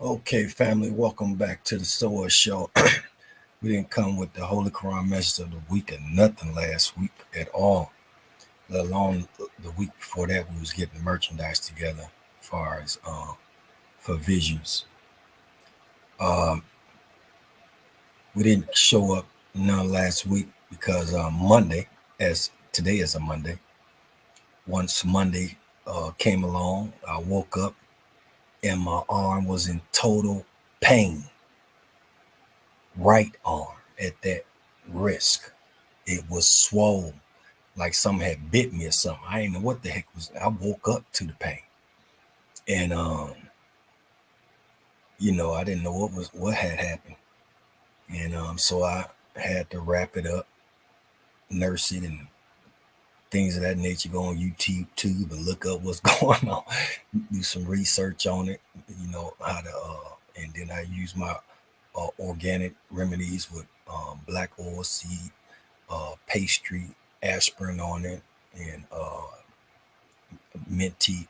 Okay, family, welcome back to the Soa Show. We didn't come with the Holy Quran message of the week or nothing last week at all. Let alone the week before that, we was getting merchandise together as far as for visuals. Um, we didn't show up none last week because Monday, as today is a Monday. Once Monday came along, I woke up and my arm was in total pain. Right arm at that risk. It was swollen, like something had bit me or something. I didn't know what the heck was. I woke up to the pain, and I didn't know what had happened, and so I had to wrap it up, nurse it, and things of that nature. Go on YouTube tube and look up what's going on, do some research on it. How to, and then I use my organic remedies with black oil seed, pastry, aspirin on it, and minty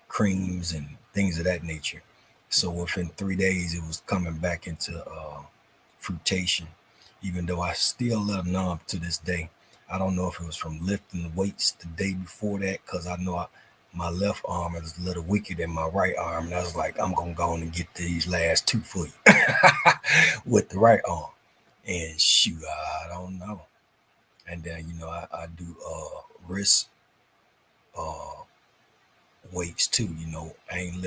creams and things of that nature. So within 3 days, it was coming back into fruitation, even though I still a little numb to this day. I don't know if it was from lifting the weights the day before that, because I know my left arm is a little weaker than my right arm. And I was like, I'm going to go on and get these last two for you with the right arm. And shoot, I don't know. And then, I do wrist uh, weights too. I ain't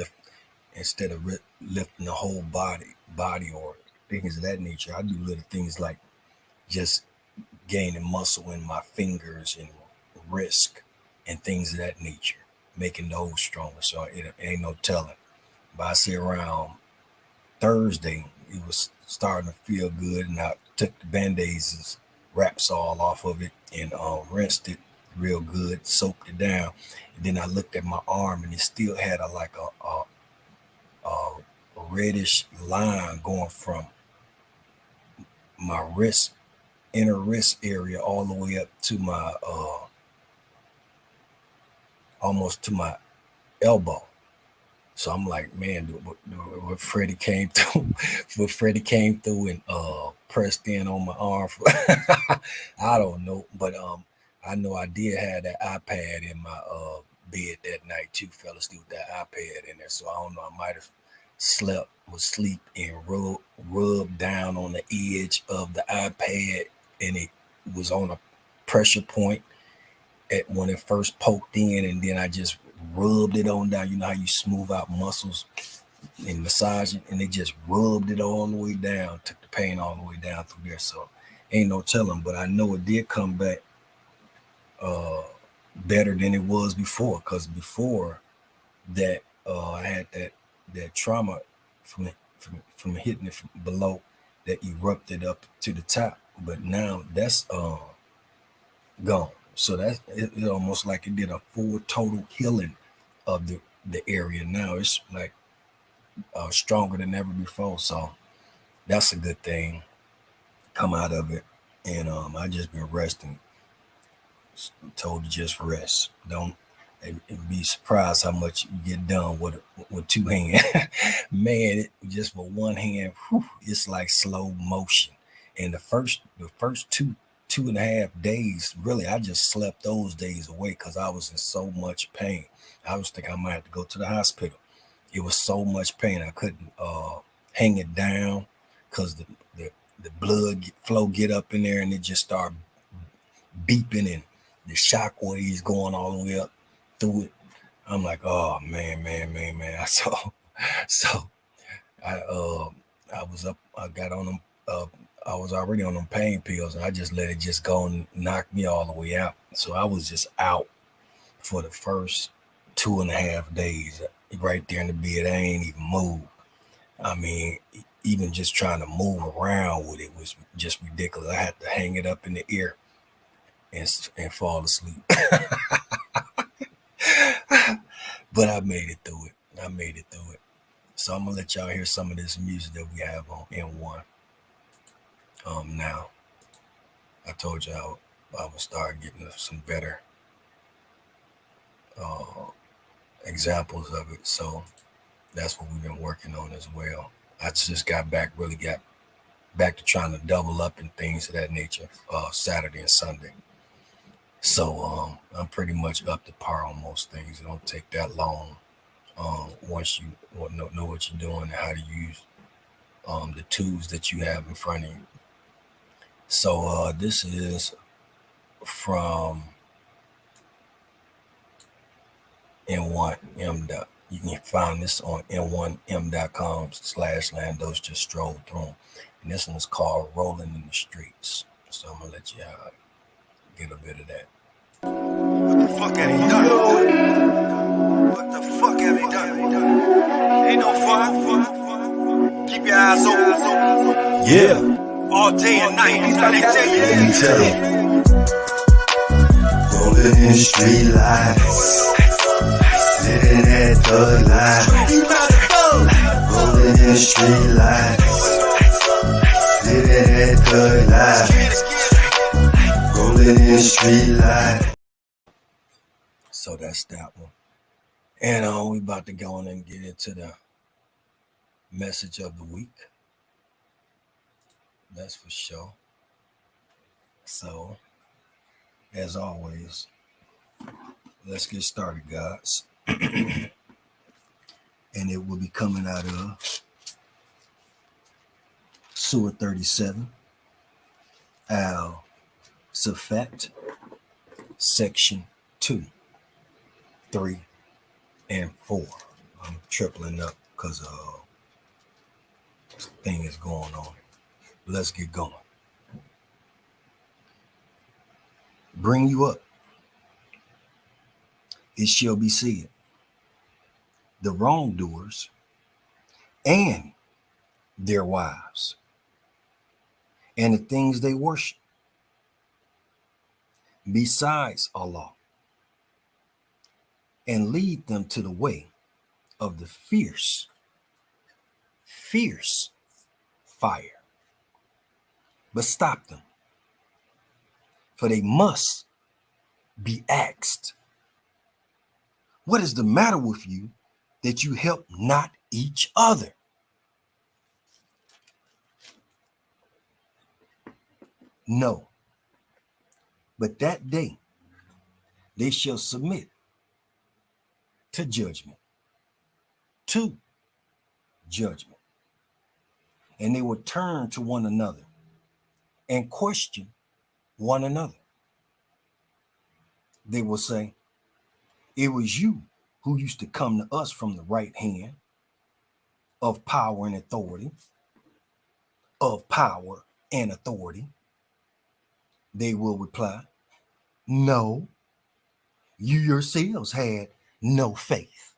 instead of lifting the whole body or things of that nature. I do little things like just gaining muscle in my fingers and wrist and things of that nature, making those stronger. So it ain't no telling. But I say around Thursday, it was starting to feel good, and I took the band-aids and wraps all off of it and rinsed it real good, soaked it down. And then I looked at my arm, and it still had a reddish line going from my wrist, inner wrist area, all the way up to my almost to my elbow. So I'm like, man, what Freddie came through, what Freddie came through and pressed in on my arm. I don't know, but I know I did have that iPad in my bed that night too. Fell asleep with that iPad in there, so I don't know. I might have was asleep and rubbed down on the edge of the iPad, and it was on a pressure point at when it first poked in, and then I just rubbed it on down. You know how you smooth out muscles and massage it, and they just rubbed it all the way down, took the pain all the way down through there. So ain't no telling, but I know it did come back uh, better than it was before. Because before that, I had that trauma from hitting it from below that erupted up to the top. But now that's gone. So it almost like it did a full total healing of the area. Now it's like stronger than ever before. So that's a good thing. Come out of it, and I just been resting. Told to just rest. Don't and be surprised how much you get done with two hands. Man, just with one hand, it's like slow motion. And the first two and a half days, really, I just slept those days away because I was in so much pain. I was thinking I might have to go to the hospital. It was so much pain I couldn't hang it down because the blood flow get up in there and it just start beeping and the shock waves going all the way up through it. I'm like, oh man. So I was up. I got on them. I was already on them pain pills, and I just let it just go and knock me all the way out. So I was just out for the first 2.5 days, right there in the bed. I ain't even moved. I mean, even just trying to move around with it was just ridiculous. I had to hang it up in the air and fall asleep. But I made it through it. I made it through it. So I'm gonna let y'all hear some of this music that we have on N1. Now I told y'all I would start getting some better uh, examples of it. So that's what we've been working on as well. I just got back to trying to double up and things of that nature, Saturday and Sunday. So I'm pretty much up to par on most things. It don't take that long once you know what you're doing and how to use the tools that you have in front of you. So this is from N1M. You can find this on n1m.com/Landos. Just stroll through. And this one's called Rolling in the Streets. So I'm going to let you get a bit of that. What the fuck have he done? What the fuck have he done? Ain't no fun. Keep your eyes open. Yeah. All day and night. Let me tell you. Rolling in the street lights. Living that thug life. Rolling in the street lights. Living that thug life. Rolling in the street light. So that's that one. And we about to go on and get into the message of the week. That's for sure. So, as always, let's get started, guys. And it will be coming out of Surah 37, Al Safat, section 2, 3, and 4. I'm tripling up because thing is going on. Let's get going. Bring you up. It shall be said, the wrongdoers and their wives and the things they worship besides Allah, and lead them to the way of the fierce fire. But stop them, for they must be asked, what is the matter with you that you help not each other? No, but that day they shall submit to judgment, and they will turn to one another and question one another. They will say, it was you who used to come to us from the right hand of power and authority, They will reply, no, you yourselves had no faith,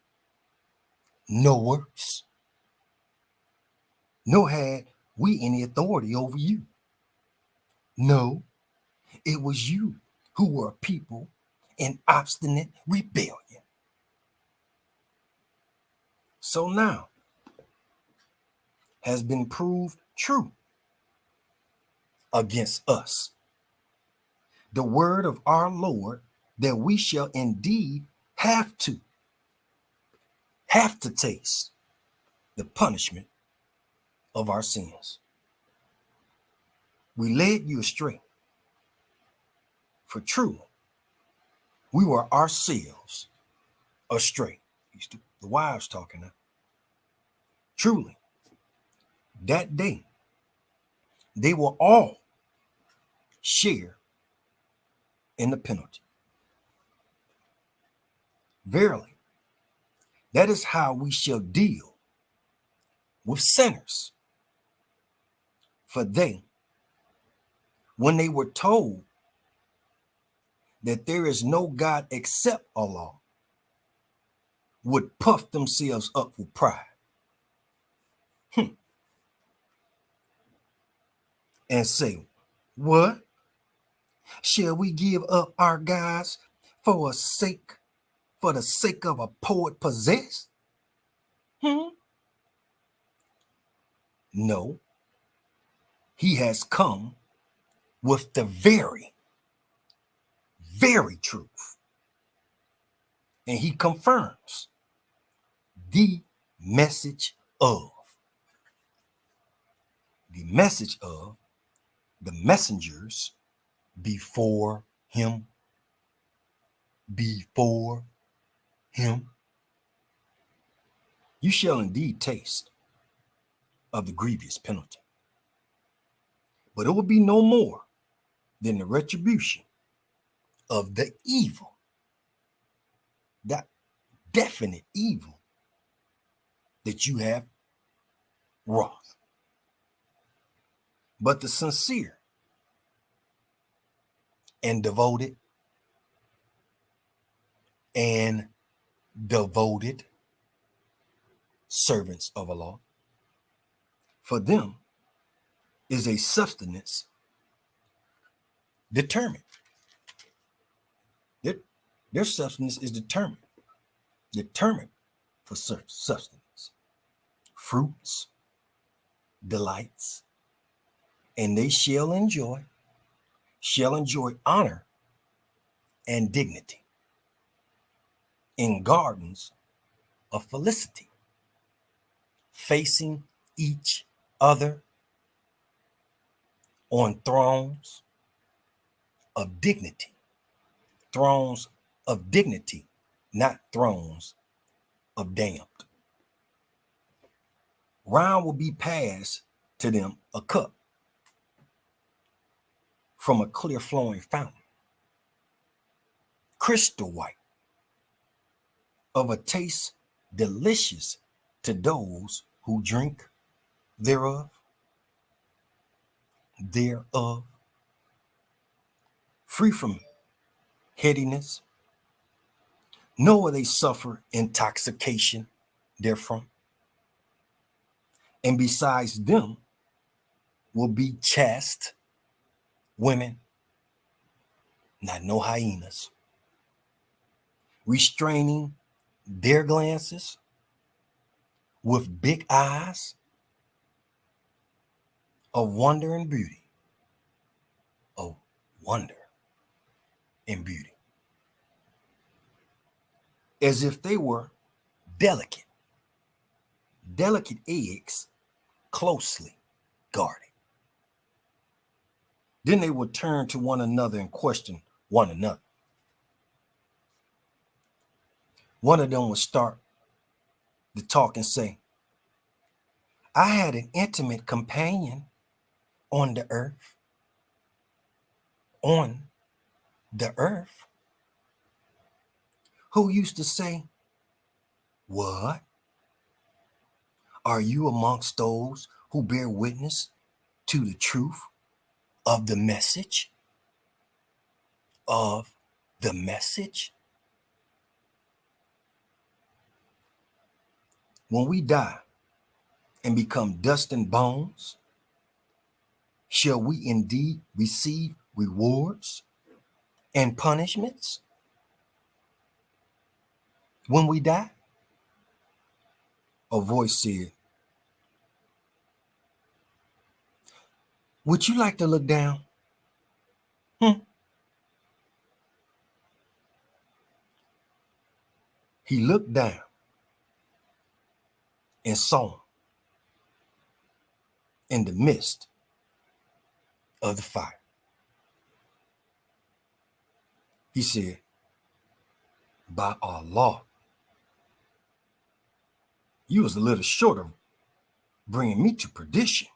no works, nor had we any authority over you. No, it was you who were a people in obstinate rebellion. So now has been proved true against us the word of our Lord, that we shall indeed have to taste the punishment of our sins. We led you astray, for truly we were ourselves astray. The wives talking now. Truly, that day they will all share in the penalty. Verily, that is how we shall deal with sinners. For they, when they were told that there is no God except Allah, would puff themselves up with pride. And say, what? Shall we give up our gods for the sake of a poet possessed? No, he has come with the very truth. And he confirms the message of. The message of the messengers before him. Before him. You shall indeed taste of the grievous penalty. But it will be no more than the retribution of the evil, that definite evil that you have wrought. But the sincere and devoted servants of Allah, for them is a sustenance determined. Their substance is determined for sustenance, fruits, delights, and they shall enjoy honor and dignity in gardens of felicity, facing each other on thrones of dignity. Thrones of dignity, not thrones of damned. Round will be passed to them a cup from a clear flowing fountain, crystal white, of a taste delicious to those who drink thereof, free from headiness, nor will they suffer intoxication therefrom. And besides them will be chaste women, not no hyenas, restraining their glances with big eyes of wonder and beauty, of wonder and beauty, as if they were delicate eggs closely guarded. Then they would turn to one another and question one another. One of them would start the talk and say, I had an intimate companion on the earth. Who used to say, what? Are you amongst those who bear witness to the truth of the message? Of the message? When we die and become dust and bones, shall we indeed receive rewards and punishments? When we die? A voice said, would you like to look down? He looked down and saw him in the midst of the fire. He said, by Allah, you was a little short of bringing me to perdition.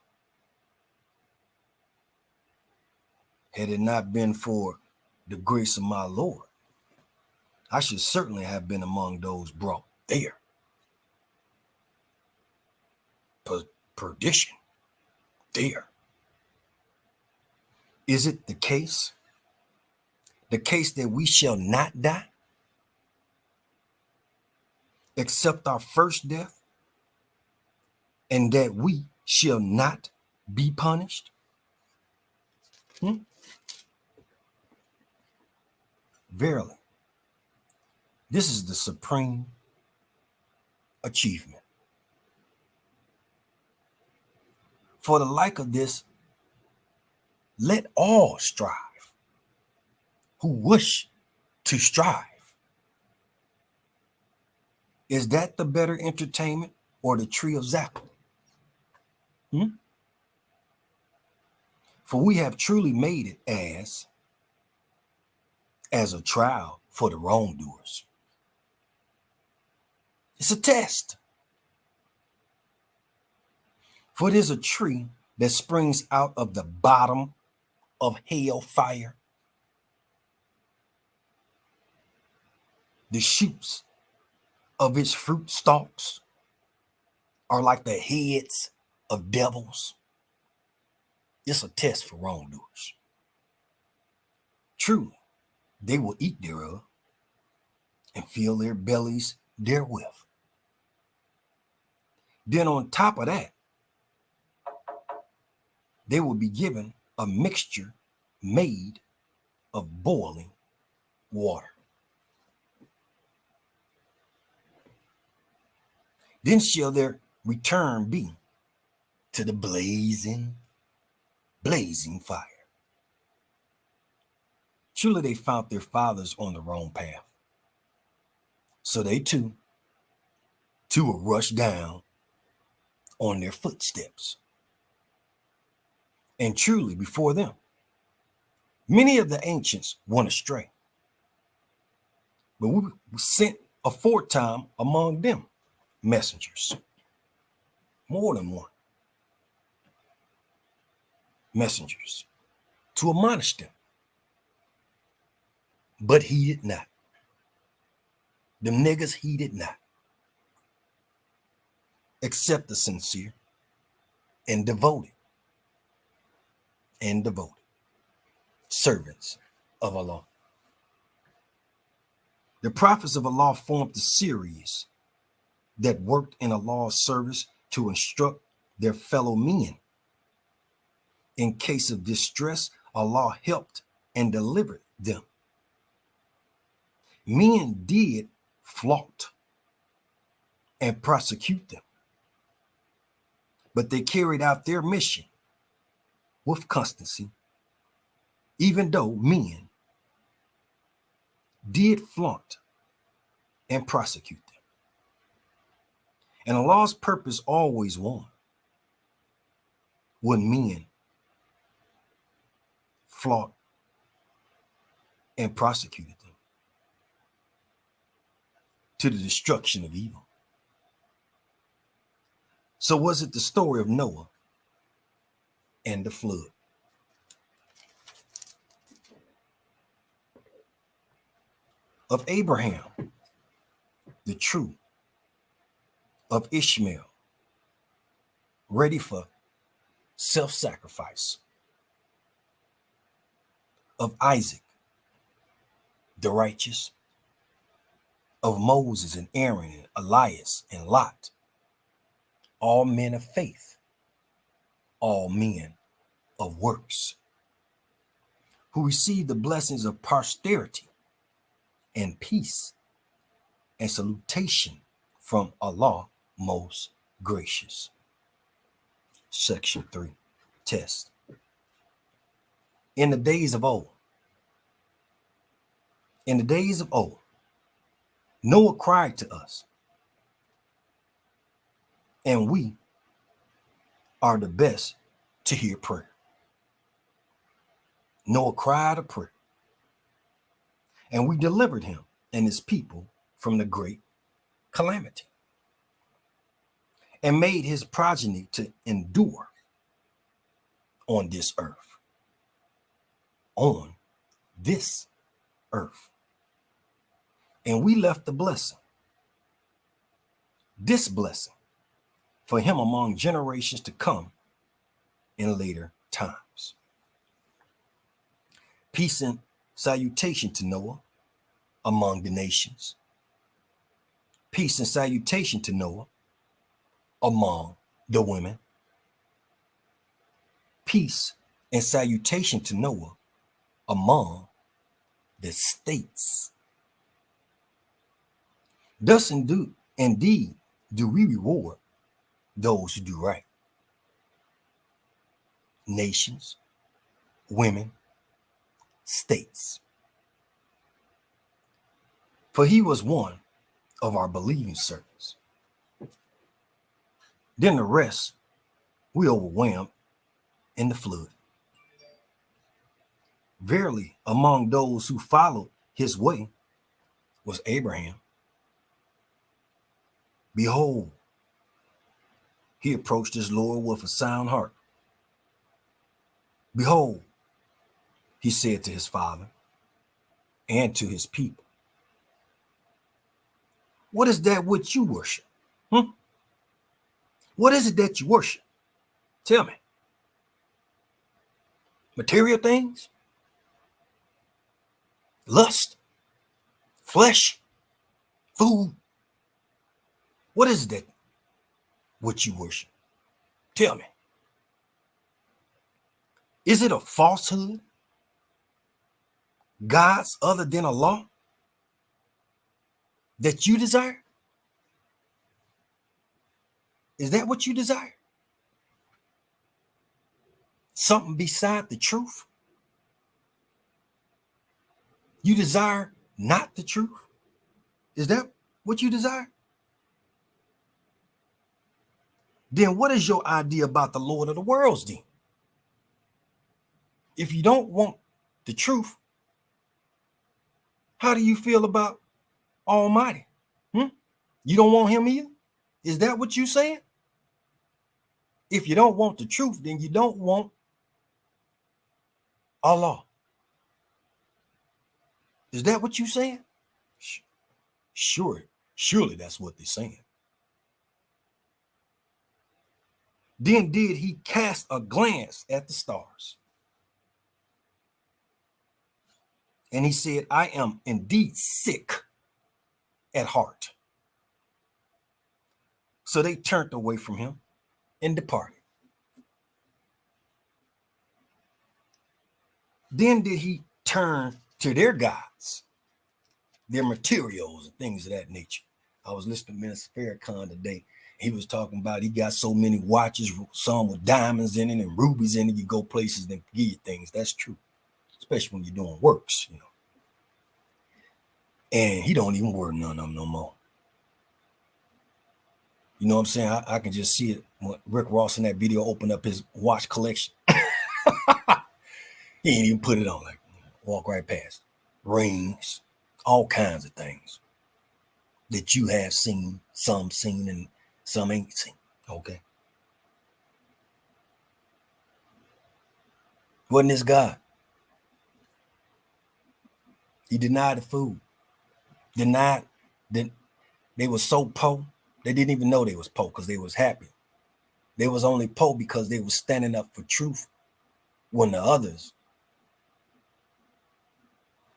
Had it not been for the grace of my Lord, I should certainly have been among those brought there. Perdition, there. Is it the case? The case that we shall not die, except our first death, and that we shall not be punished? Verily, this is the supreme achievement. For the like of this, let all strive who wish to strive. Is that the better entertainment or the tree of Zappa? For we have truly made it as a trial for the wrongdoers. It's a test. For it is a tree that springs out of the bottom of hell fire. The shoots of its fruit stalks are like the heads of devils. It's a test for wrongdoers. Truly, they will eat thereof and fill their bellies therewith. Then on top of that, they will be given a mixture made of boiling water. Then shall their return be to the blazing fire. Truly they found their fathers on the wrong path. So they too will rush down on their footsteps. And truly before them, many of the ancients went astray. But we sent aforetime among them messengers, more than one, messengers, to admonish them. But heeded not. Them niggas heeded not, except the sincere and devoted servants of Allah. The prophets of Allah formed a series that worked in Allah's service to instruct their fellow men. In case of distress, Allah helped and delivered them. Men did flaunt and prosecute them, but they carried out their mission with constancy, even though men did flaunt and prosecute them. And Allah's purpose always won when men flaunt and prosecuted them to the destruction of evil. So was it the story of Noah and the flood? Of Abraham, the true, of Ishmael, ready for self-sacrifice, of Isaac, the righteous, of Moses and Aaron and Elias and Lot, all men of faith, all men of works, who received the blessings of posterity and peace and salutation from Allah most gracious. Section 3, test. In the days of old, Noah cried to us, and we are the best to hear prayer. Noah cried a prayer, and we delivered him and his people from the great calamity, and made his progeny to endure on this earth. On this earth. And we left the blessing, this blessing, for him among generations to come in later times. Peace and salutation to Noah among the nations. Peace and salutation to Noah among the women. Peace and salutation to Noah among the states. Thus indeed do we reward those who do right. Nations, women, states. For he was one of our believing servants. Then the rest we overwhelmed in the flood. Verily, among those who followed his way was Abraham. Behold, he approached his Lord with a sound heart. Behold, he said to his father and to his people, what is that which you worship? What is it that you worship? Tell me. Material things? Lust? Flesh? Food? What is that which you worship? Tell me. Is it a falsehood? Gods other than Allah that you desire? Is that what you desire? Something beside the truth? You desire not the truth? Is that what you desire? Then what is your idea about the Lord of the worlds then? If you don't want the truth, how do you feel about Almighty? You don't want him either? Is that what you're saying? If you don't want the truth, then you don't want Allah. Is that what you're saying? Surely that's what they're saying. Then did he cast a glance at the stars. And he said, I am indeed sick at heart. So they turned away from him and departed. Then did he turn to their gods, their materials and things of that nature. I was listening to Minister Farrakhan today. He was talking about he got so many watches, some with diamonds in it and rubies in it. You go places and give you things. That's true, especially when you're doing works, you know. And he don't even wear none of them no more. You know what I'm saying? I can just see it when Rick Ross in that video opened up his watch collection. He ain't even put it on, like walk right past. Rings, all kinds of things that you have seen, some seen and some ain't seen. Okay. Wasn't this God? He denied the food. Denied that they were so poor, they didn't even know they was poor because they was happy. They was only poor because they was standing up for truth when the others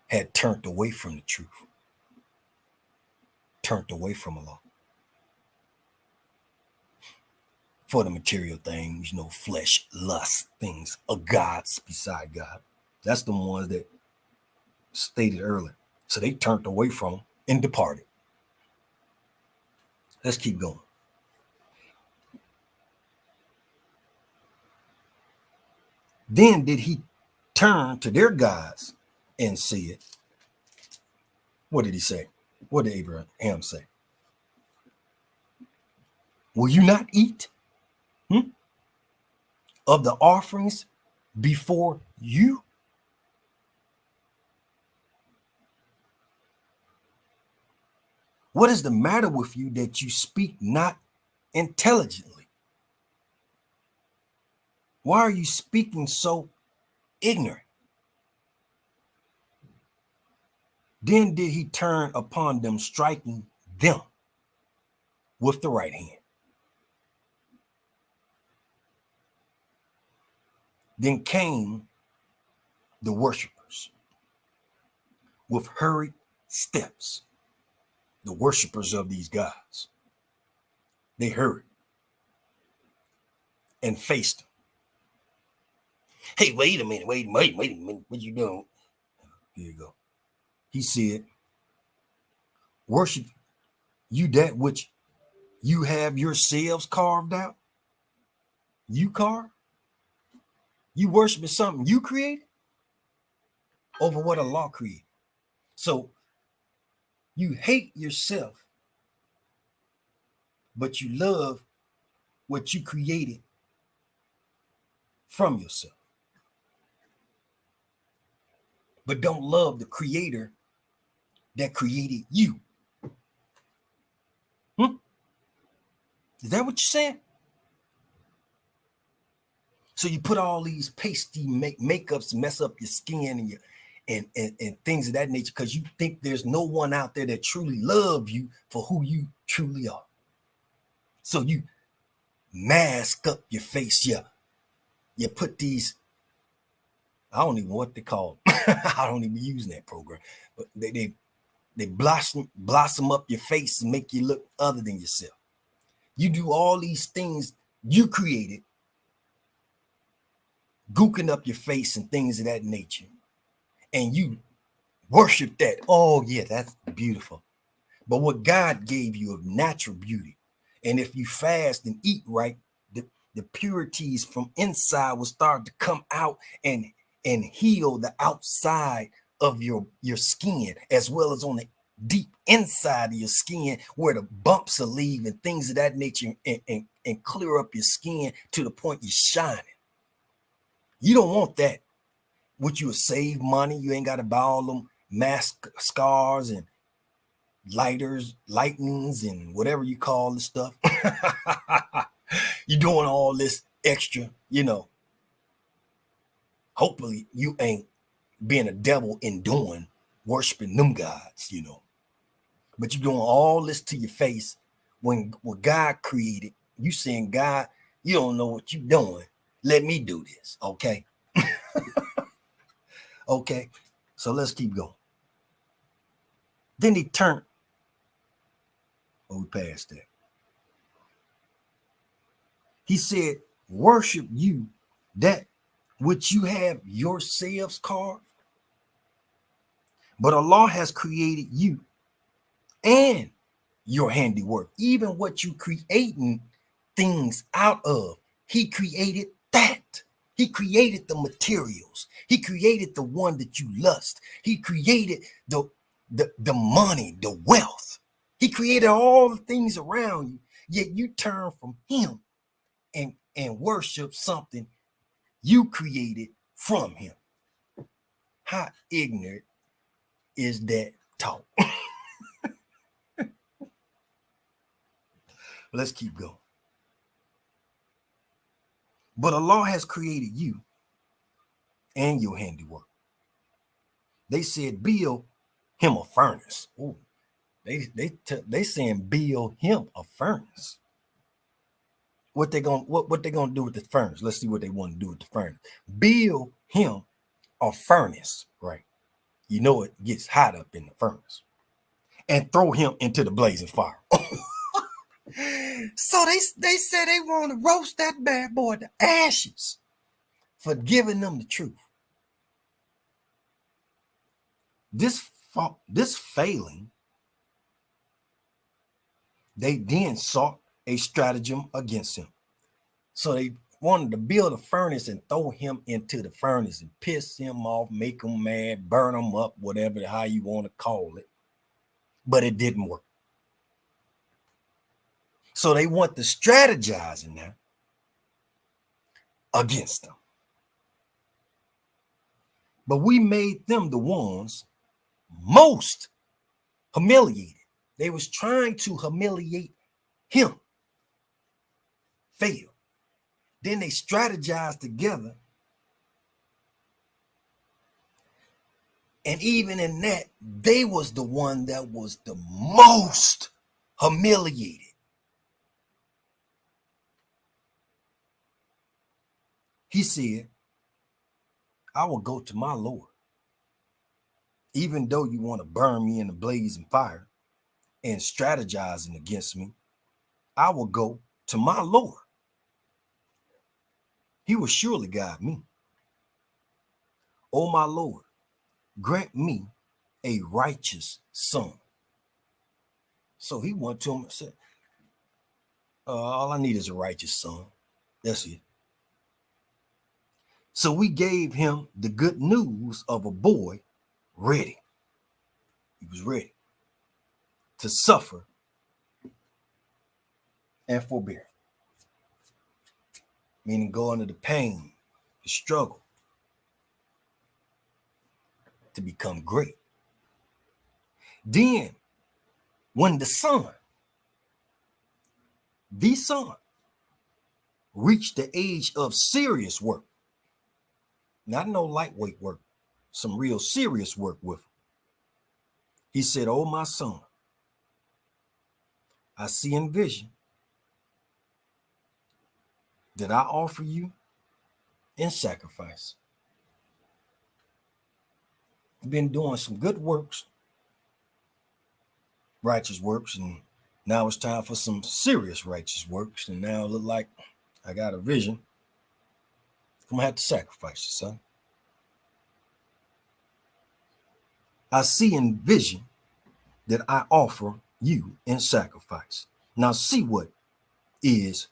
had turned away from the truth, turned away from Allah. For the material things, you know, flesh, lust, things of gods beside God. That's the ones that stated earlier. So they turned away from him and departed. Let's keep going. Then did he turn to their gods and said, what did he say? What did Abraham say? Will you not eat of the offerings before you? What is the matter with you that you speak not intelligently? Why are you speaking so ignorant? Then did he turn upon them, striking them with the right hand. Then came the worshipers with hurried steps, the worshipers of these gods. They hurried and faced him. Hey, wait a minute, wait a minute. What you doing? Here you go. He said, worship you that which you have yourselves carved out? You carved? You worshiping something you created over what Allah created. So you hate yourself, but you love what you created from yourself. But don't love the creator that created you. Is that what you're saying? So you put all these pasty makeups mess up your skin and your and things of that nature because you think there's no one out there that truly loves you for who you truly are. So you mask up your face. You put these, I don't even know what they call them. I don't even use that program, but they blossom up your face and make you look other than yourself. You do all these things you created, gooking up your face and things of that nature, and you worship that. Oh yeah, that's beautiful. But what God gave you of natural beauty, and if you fast and eat right, the purities from inside will start to come out and heal the outside of your skin, as well as on the deep inside of your skin where the bumps will leave and things of that nature, and clear up your skin to the point you're shining. You don't want that. Would you save money? You ain't got to buy all them mask scars and lightnings and whatever you call the stuff. You're doing all this extra, hopefully you ain't being a devil in doing worshiping them gods, but you're doing all this to your face when what God created. You saying, God, you don't know what you're doing. Let me do this. Okay. Okay. So let's keep going. Then he turned. Oh, we passed that. He said, worship you that which you have yourselves carved. But Allah has created you and your handiwork, even what you creating things out of. He created that. He created the materials. He created the one that you lust. He created the money, the wealth. He created all the things around you, yet you turn from him and worship something you created from him. How ignorant is that talk? Let's keep going. But Allah has created you and your handiwork. They said build him a furnace. Ooh, they saying build him a furnace. What they gonna do with the furnace? Let's see what they want to do with the furnace. Build him a furnace, right? You know it gets hot up in the furnace, and throw him into the blazing fire. So they said they want to roast that bad boy to ashes for giving them the truth. This failing, they then sought a stratagem against him. So they wanted to build a furnace and throw him into the furnace and piss him off, make him mad, burn him up, whatever, how you want to call it. But it didn't work. So they want the strategizing now against them. But we made them the ones most humiliated. They was trying to humiliate him. Failed. Then they strategized together. And even in that, they was the one that was the most humiliated. He said, I will go to my Lord. Even though you want to burn me in the blazing fire and strategizing against me, I will go to my Lord. He will surely guide me. Oh, my Lord, grant me a righteous son. So he went to him and said, all I need is a righteous son. That's it. So we gave him the good news of a boy ready. He was ready to suffer and forbear. meaning go under the pain, the struggle, to become great. Then, when the son reached the age of serious work, not no lightweight work, some real serious work with him, he said, "Oh, my son, I see in vision that I offer you in sacrifice. You've been doing some good works, righteous works, and now it's time for some serious righteous works. And now it look like I got a vision. I'm gonna have to sacrifice you, son. I see in vision that I offer you in sacrifice. Now see what is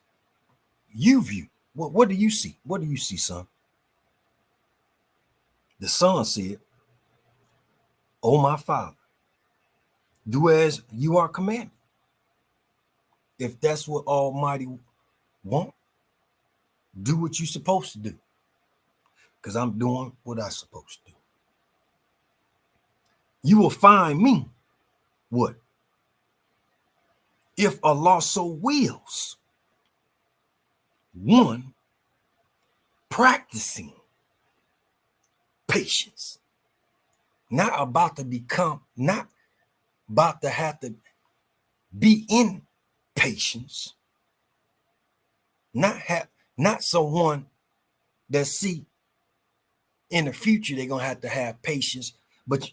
you view. What do you see? What do you see, son?" The son said, "Oh, my father, do as you are commanded. If that's what Almighty want, do what you're supposed to do, because I'm doing what I'm supposed to do. You will find me, what? If Allah so wills, one, practicing patience, not about to have to be in patience, not someone that see in the future they're gonna have to have patience, but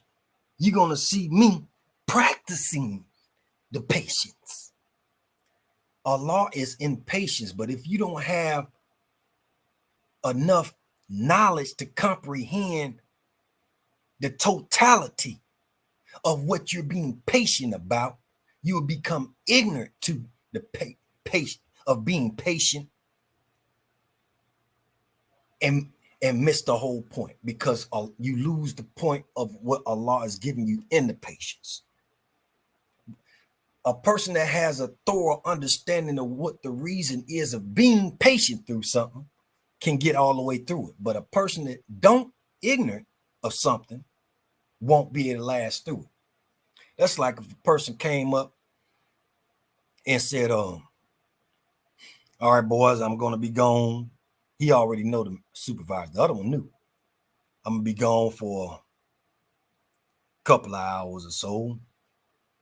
you're gonna see me practicing the patience. Allah is in patience, but if you don't have enough knowledge to comprehend the totality of what you're being patient about, you will become ignorant to the patience of being patient and miss the whole point, because you lose the point of what Allah is giving you in the patience. A person that has a thorough understanding of what the reason is of being patient through something can get all the way through it. But a person that don't ignorant of something won't be able to last through it. That's like if a person came up and said, all right, boys, I'm going to be gone. He already know the supervisor. The other one knew. I'm going to be gone for a couple of hours or so.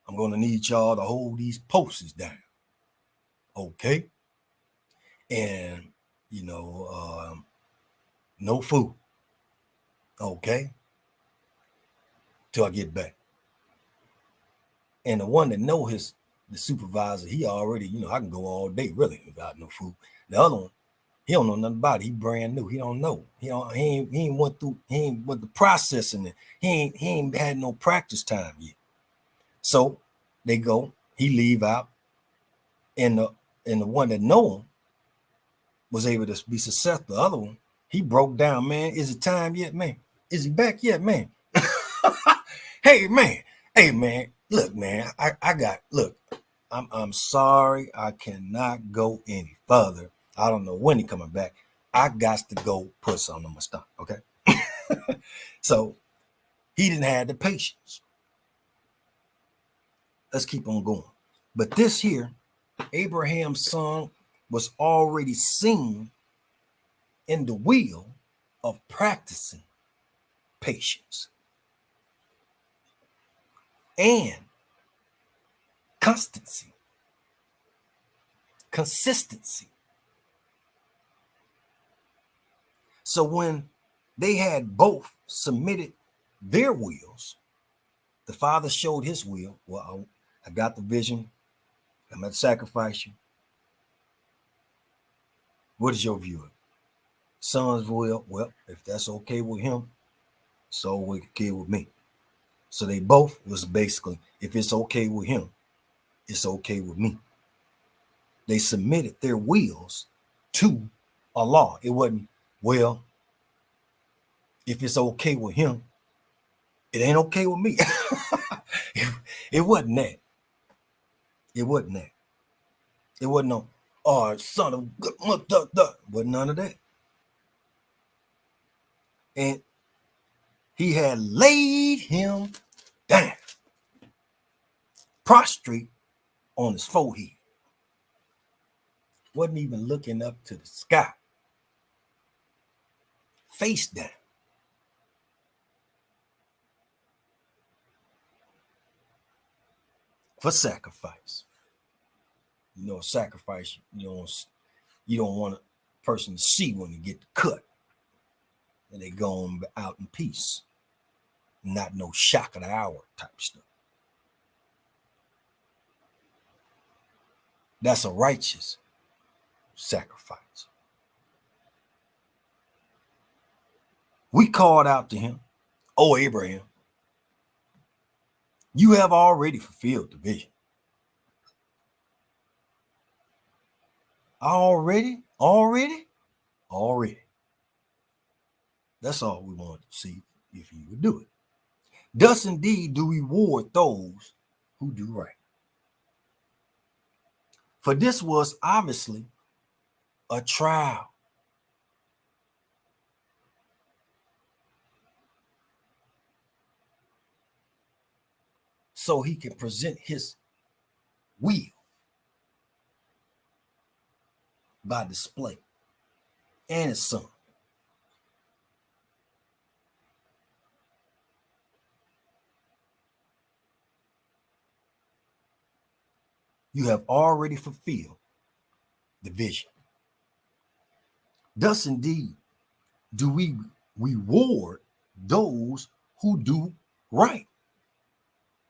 I'm going to need y'all to hold these posters down. Okay. And, no food. Okay. Till I get back. And the one that know the supervisor, he already, I can go all day really without no food. The other one, he don't know nothing about it. He brand new. He don't know. He ain't went the processing it. He ain't had no practice time yet. So they go, he leave out, and the one that know him was able to be successful. The other one, he broke down, man. Is it time yet, man? Is he back yet, man? Hey, man. Look, man, I'm sorry. I cannot go any further. I don't know when he coming back. I got to go put something on my stomach, okay? So he didn't have the patience. Let's keep on going. But this here, Abraham's son was already seen in the wheel of practicing patience and consistency. So when they had both submitted their wills, the father showed his will. Well, I got the vision. I'm going to sacrifice you. What is your view of it? Son's will? Well, if that's okay with him, so okay with me. So they both was basically, if it's okay with him, it's okay with me. They submitted their wills to Allah. It wasn't, well, if it's okay with him, it ain't okay with me. It wasn't that. It wasn't that. It wasn't no, or son of good mother, but none of that. And he had laid him down, prostrate on his forehead. Wasn't even looking up to the sky, face down. For sacrifice. You know, sacrifice, you don't want a person to see when they get cut. And they go on out in peace. Not no shock of the hour type stuff. That's a righteous sacrifice. We called out to him, "O Abraham, you have already fulfilled the vision." Already. That's all we wanted to see if he would do it. Thus indeed do we reward those who do right. For this was obviously a trial. So he can present his will by display and his son. You have already fulfilled the vision. Thus indeed do we reward those who do right.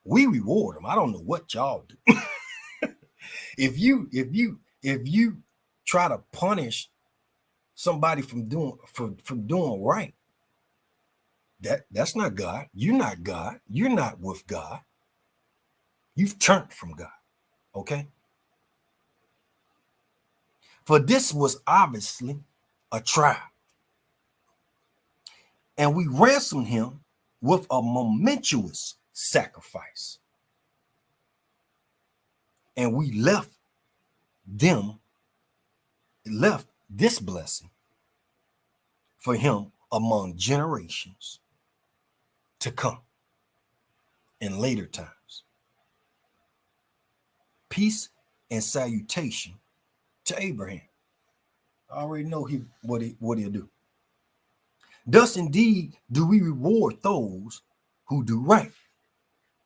We reward them. I don't know what y'all do. If you try to punish somebody from doing right, that's not God. You're not God. You're not with God. You've turned from God. Okay? For this was obviously a trial. And we ransomed him with a momentous sacrifice. And we left this blessing for him among generations to come in later times. Peace and salutation to Abraham. I already know what he'll do. Thus indeed do we reward those who do right.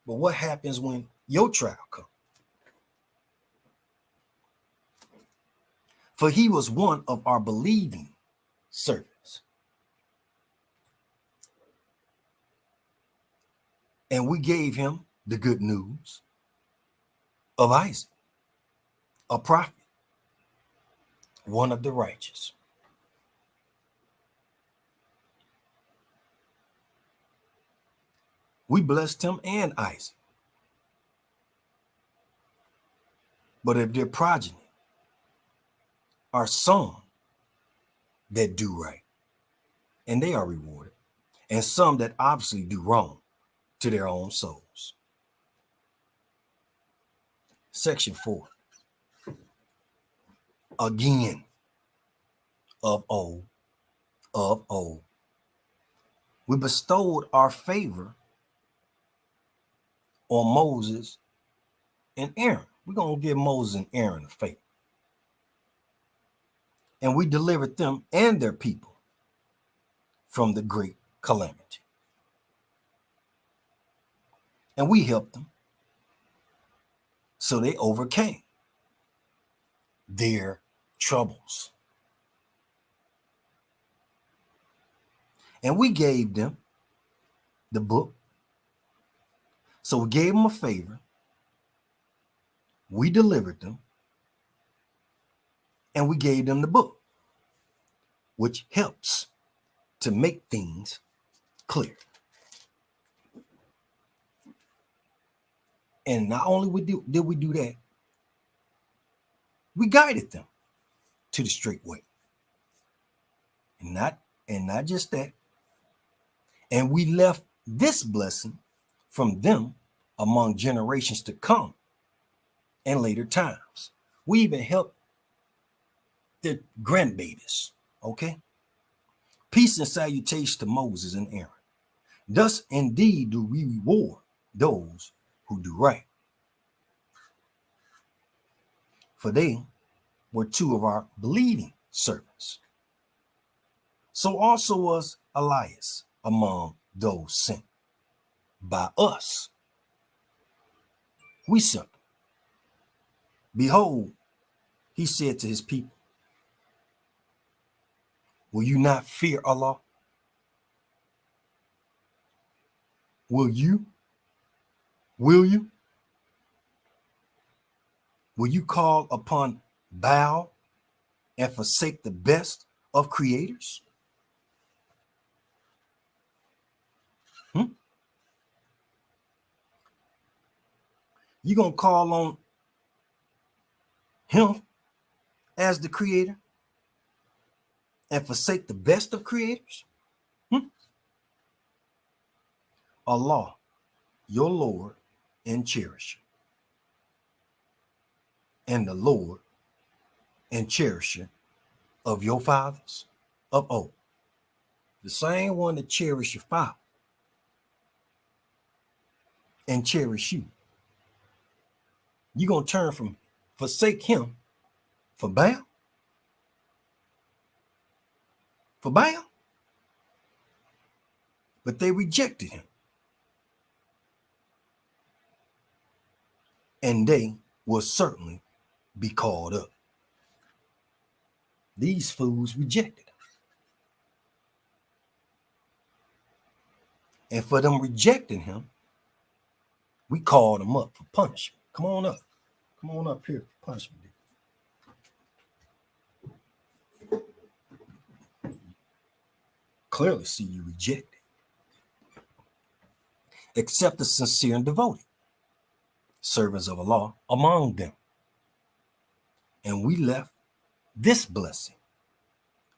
But what happens when your trial comes? For he was one of our believing servants. And we gave him the good news of Isaac, a prophet, one of the righteous. We blessed him and Isaac. But if their progeny are some that do right, and they are rewarded, and some that obviously do wrong to their own souls. Section 4. Again, of old, we bestowed our favor on Moses and Aaron. We're going to give Moses and Aaron a favor. And we delivered them and their people from the great calamity. And we helped them. So they overcame their troubles. And we gave them the book. So we gave them a favor. We delivered them. And we gave them the book, which helps to make things clear. And not only did we do that, we guided them to the straight way. And not just that. And we left this blessing from them among generations to come and later times. We even helped their grandbabies. Okay. Peace and salutation to Moses and Aaron. Thus indeed do we reward those who do right. For they were two of our believing servants. So also was Elias among those sent by us. We sent them. Behold, he said to his people, will you not fear Allah? Will you? Will you? Will you call upon Baal and forsake the best of creators? You gonna call on him as the creator and forsake the best of creators? Allah, your Lord and cherisher, and the Lord and cherisher of your fathers of old, the same one that cherished your father and cherish you. You gonna turn from forsake him for Baal? For Baal? But they rejected him. And they will certainly be called up. These fools rejected him. And for them rejecting him, we called them up for punishment. Come on up. Come on up here for punishment. Clearly see you rejected. Except the sincere and devoted servants of Allah among them. And we left this blessing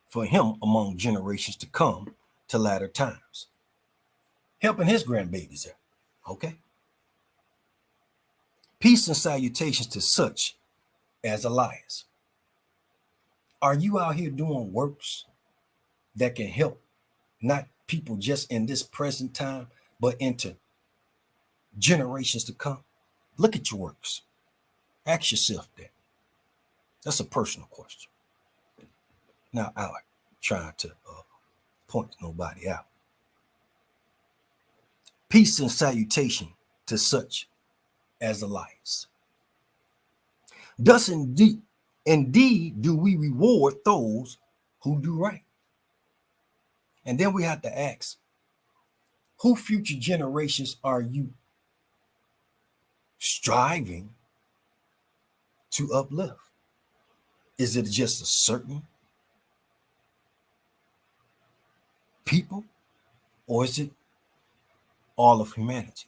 for him among generations to come to latter times. Helping his grandbabies there. Okay. Peace and salutations to such as Elias. Are you out here doing works that can help not people just in this present time, but into generations to come? Look at your works. Ask yourself that. That's a personal question. Not out trying to point nobody out. Peace and salutation to such as Elias. Thus indeed do we reward those who do right. And then we have to ask, who future generations are you striving to uplift? Is it just a certain people, or is it all of humanity,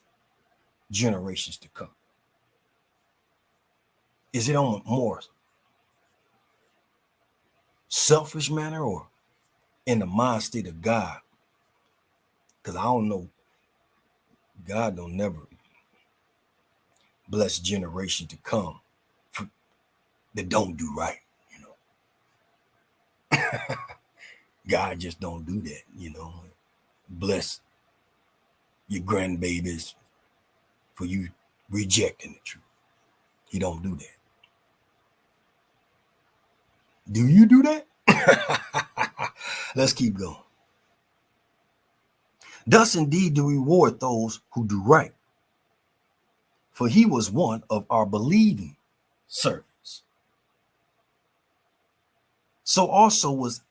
generations to come? Is it on a more selfish manner or in the mind state of God? Because I don't know, God don't never bless generation to come that don't do right, you know. God just don't do that, you know. Bless your grandbabies for you rejecting the truth. He don't do that. Do you do that? Let's keep going. Thus indeed do we reward those who do right. For he was one of our believing servants. So also was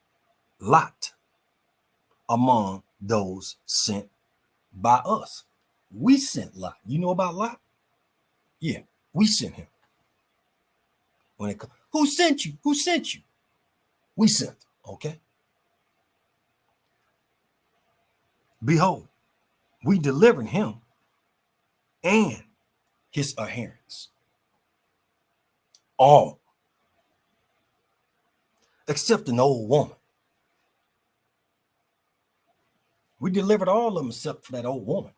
Lot among those sent by us. We sent Lot. You know about Lot? Yeah, we sent him. When it comes, who sent you? Who sent you? We sent them, okay? Behold, we delivered him and his adherents, all, except an old woman. We delivered all of them except for that old woman.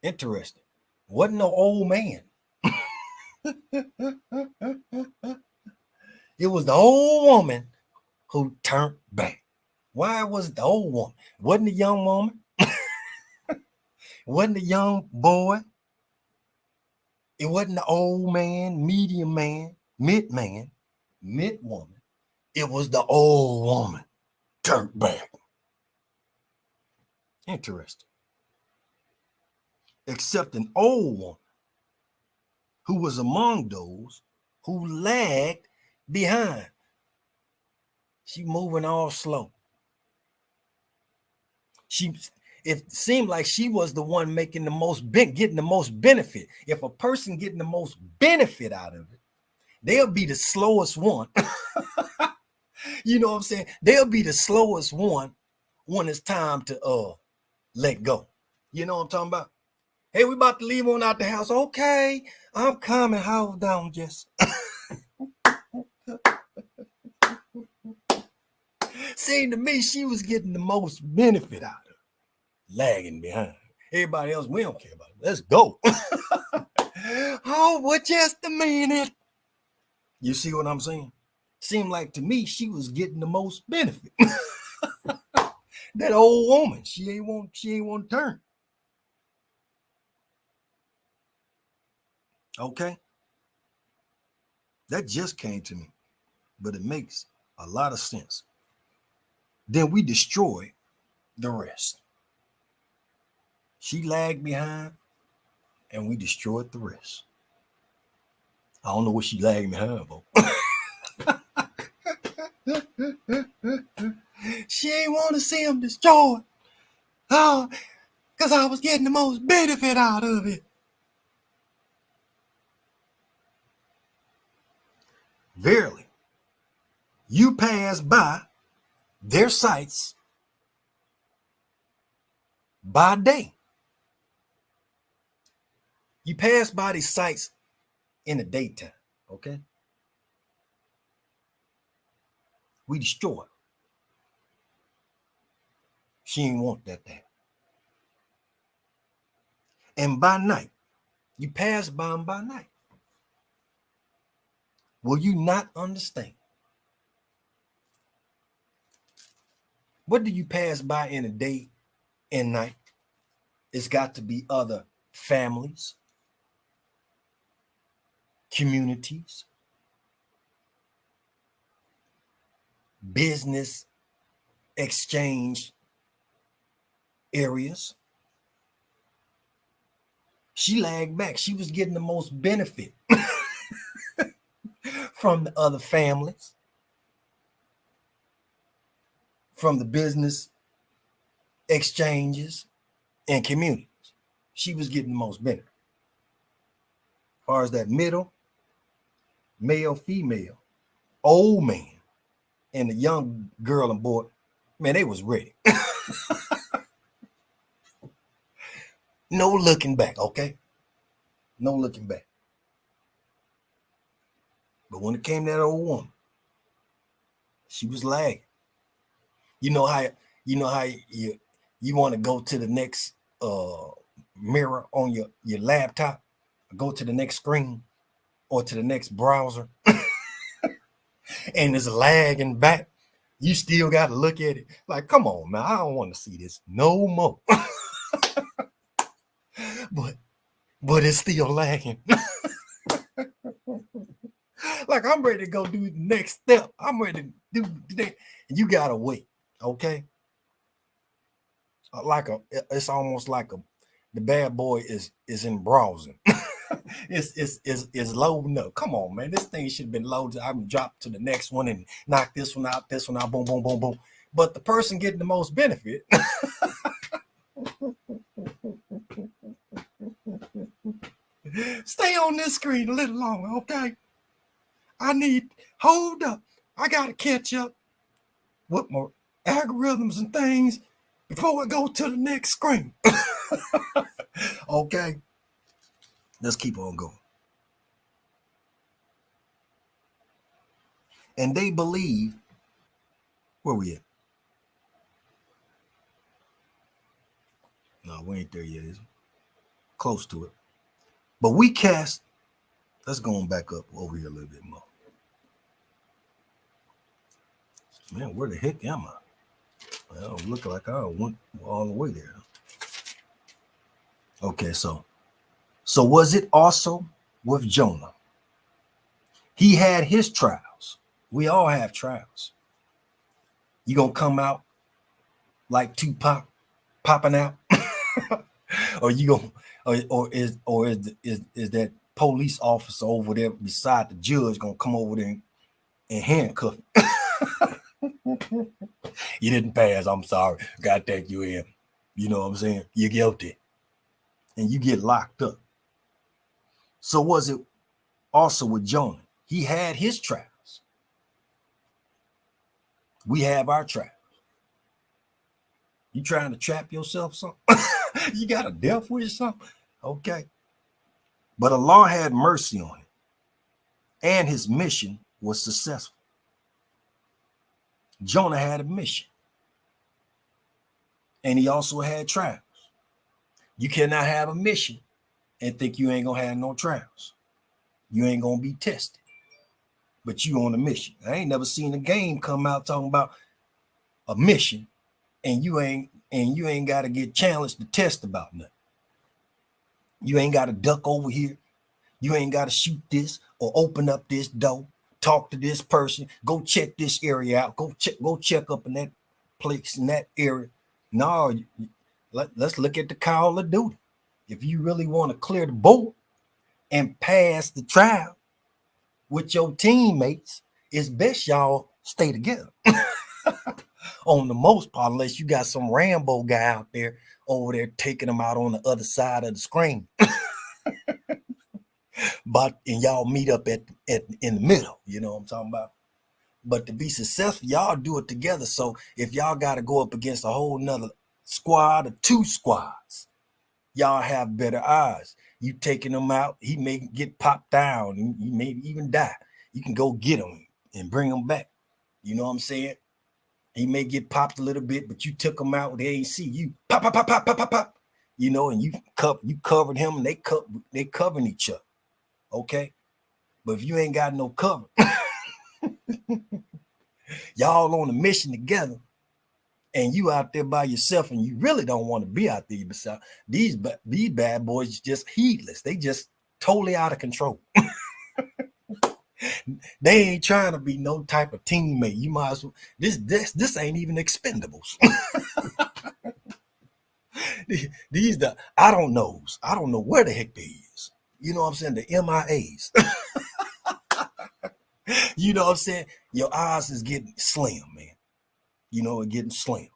Interesting. Wasn't no old man. It was the old woman who turned back. Why was it the old woman? It wasn't the young woman. It wasn't the young boy. It wasn't the old man, medium man, mid woman. It was the old woman turned back. Interesting. Except an old woman who was among those who lagged behind. She moving all slow. It seemed like she was the one making the most, getting the most benefit. If a person getting the most benefit out of it, they'll be the slowest one. You know what I'm saying? They'll be the slowest one when it's time to let go. You know what I'm talking about? Hey, we about to leave on out the house. Okay, I'm coming. Hold down, Jess. Seemed to me she was getting the most benefit out of it, lagging behind. Everybody else, we don't care about it. Let's go. Oh, what, just a minute. You see what I'm saying? Seemed like to me she was getting the most benefit. That old woman, she ain't want to turn. Okay. That just came to me, but it makes a lot of sense. Then we destroy the rest. She lagged behind and we destroyed the rest. I don't know what she lagged behind for. She ain't want to see him destroyed. Oh, because I was getting the most benefit out of it. Verily, you pass by their sites by day. You pass by these sites in the daytime, okay? We destroy it. She ain't want that there. And by night, you pass by them by night. Will you not understand? What do you pass by in the day and night? It's got to be other families, communities, business exchange areas. She lagged back. She was getting the most benefit from the other families, from the business exchanges and communities. She was getting the most benefit. As far as that middle, male, female, old man, and the young girl and boy, man, they was ready. No looking back, okay? No looking back. But when it came to that old woman, she was lagging. You know how you want to go to the next mirror on your laptop, go to the next screen or to the next browser, and it's lagging back. You still got to look at it like, come on, man, I don't want to see this no more. but it's still lagging. Like, I'm ready to go do the next step. I'm ready to do that. You gotta wait, okay? It's almost like the bad boy is in browsing. It's loading up. Come on, man. This thing should have been loaded. I'm dropped to the next one and knock this one out, boom, boom, boom, boom. But the person getting the most benefit. Stay on this screen a little longer, okay? Hold up. I gotta catch up with my algorithms and things before I go to the next screen. Okay. Let's keep on going. And they believe, where we at? No, we ain't there yet, is we? Close to it. But we cast, let's go on back up over here a little bit more. Man, where the heck am I? I don't look like I went all the way there. Okay, so was it also with Jonah? He had his trials. We all have trials. You gonna come out like Tupac popping out, or you gonna, or is that police officer over there beside the judge gonna come over there and handcuff you? You didn't pass. I'm sorry. Gotta take you in. You know what I'm saying? You're guilty, and you get locked up. So was it also with Jonah? He had his trials. We have our trials. You trying to trap yourself something? You got a death wish something? Okay. But Allah had mercy on him, and his mission was successful. Jonah had a mission, and he also had trials. You cannot have a mission and think you ain't gonna have no trials. You ain't gonna be tested, but you on a mission. I ain't never seen a game come out talking about a mission and you ain't got to get challenged to test about nothing. You ain't got to duck over here. You ain't got to shoot this or open up this door, talk to this person, go check this area out, go check up in that place in that area. No, let's look at the Call of Duty. If you really want to clear the board and pass the trial with your teammates, it's best y'all stay together. On the most part, unless you got some Rambo guy out there over there taking them out on the other side of the screen. But and y'all meet up in the middle, you know what I'm talking about? But to be successful, y'all do it together. So if y'all got to go up against a whole nother squad or two squads, y'all have better odds. You taking them out, he may get popped down, and he may even die. You can go get him and bring him back. You know what I'm saying? He may get popped a little bit, but you took him out. They ain't see you. Pop, pop, pop, pop, pop, pop, pop. You know, and you covered him, and they covering each other. Okay, but if you ain't got no cover, y'all on a mission together, and you out there by yourself, and you really don't want to be out there beside these bad boys. Just heedless. They just totally out of control. They ain't trying to be no type of teammate. You might as well. This ain't even Expendables. These I don't know where the heck they is. You know what I'm saying? The MIAs. You know what I'm saying? Your eyes is getting slim, man. You know, it getting slim.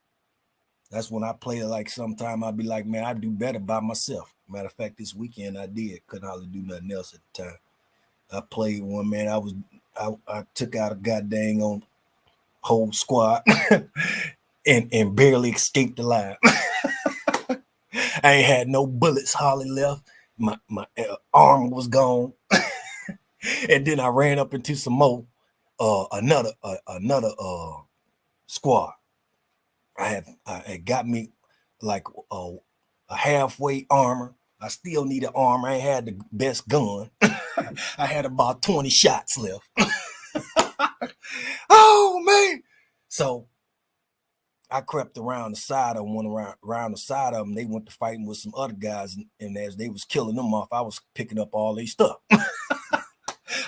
That's when I play it. Like sometime I'll be like, man, I do better by myself. Matter of fact, this weekend I did. Couldn't hardly do nothing else at the time. I played one, man. I took out a goddamn on whole squad and barely escaped alive. I ain't had no bullets hardly left. My arm was gone. And then I ran up into some more another squad. It got me like a halfway armor. I still needed armor. I ain't had the best gun. I had about 20 shots left. Oh man! So I crept around the side of one, around the side of them. They went to fighting with some other guys, and as they was killing them off, I was picking up all their stuff.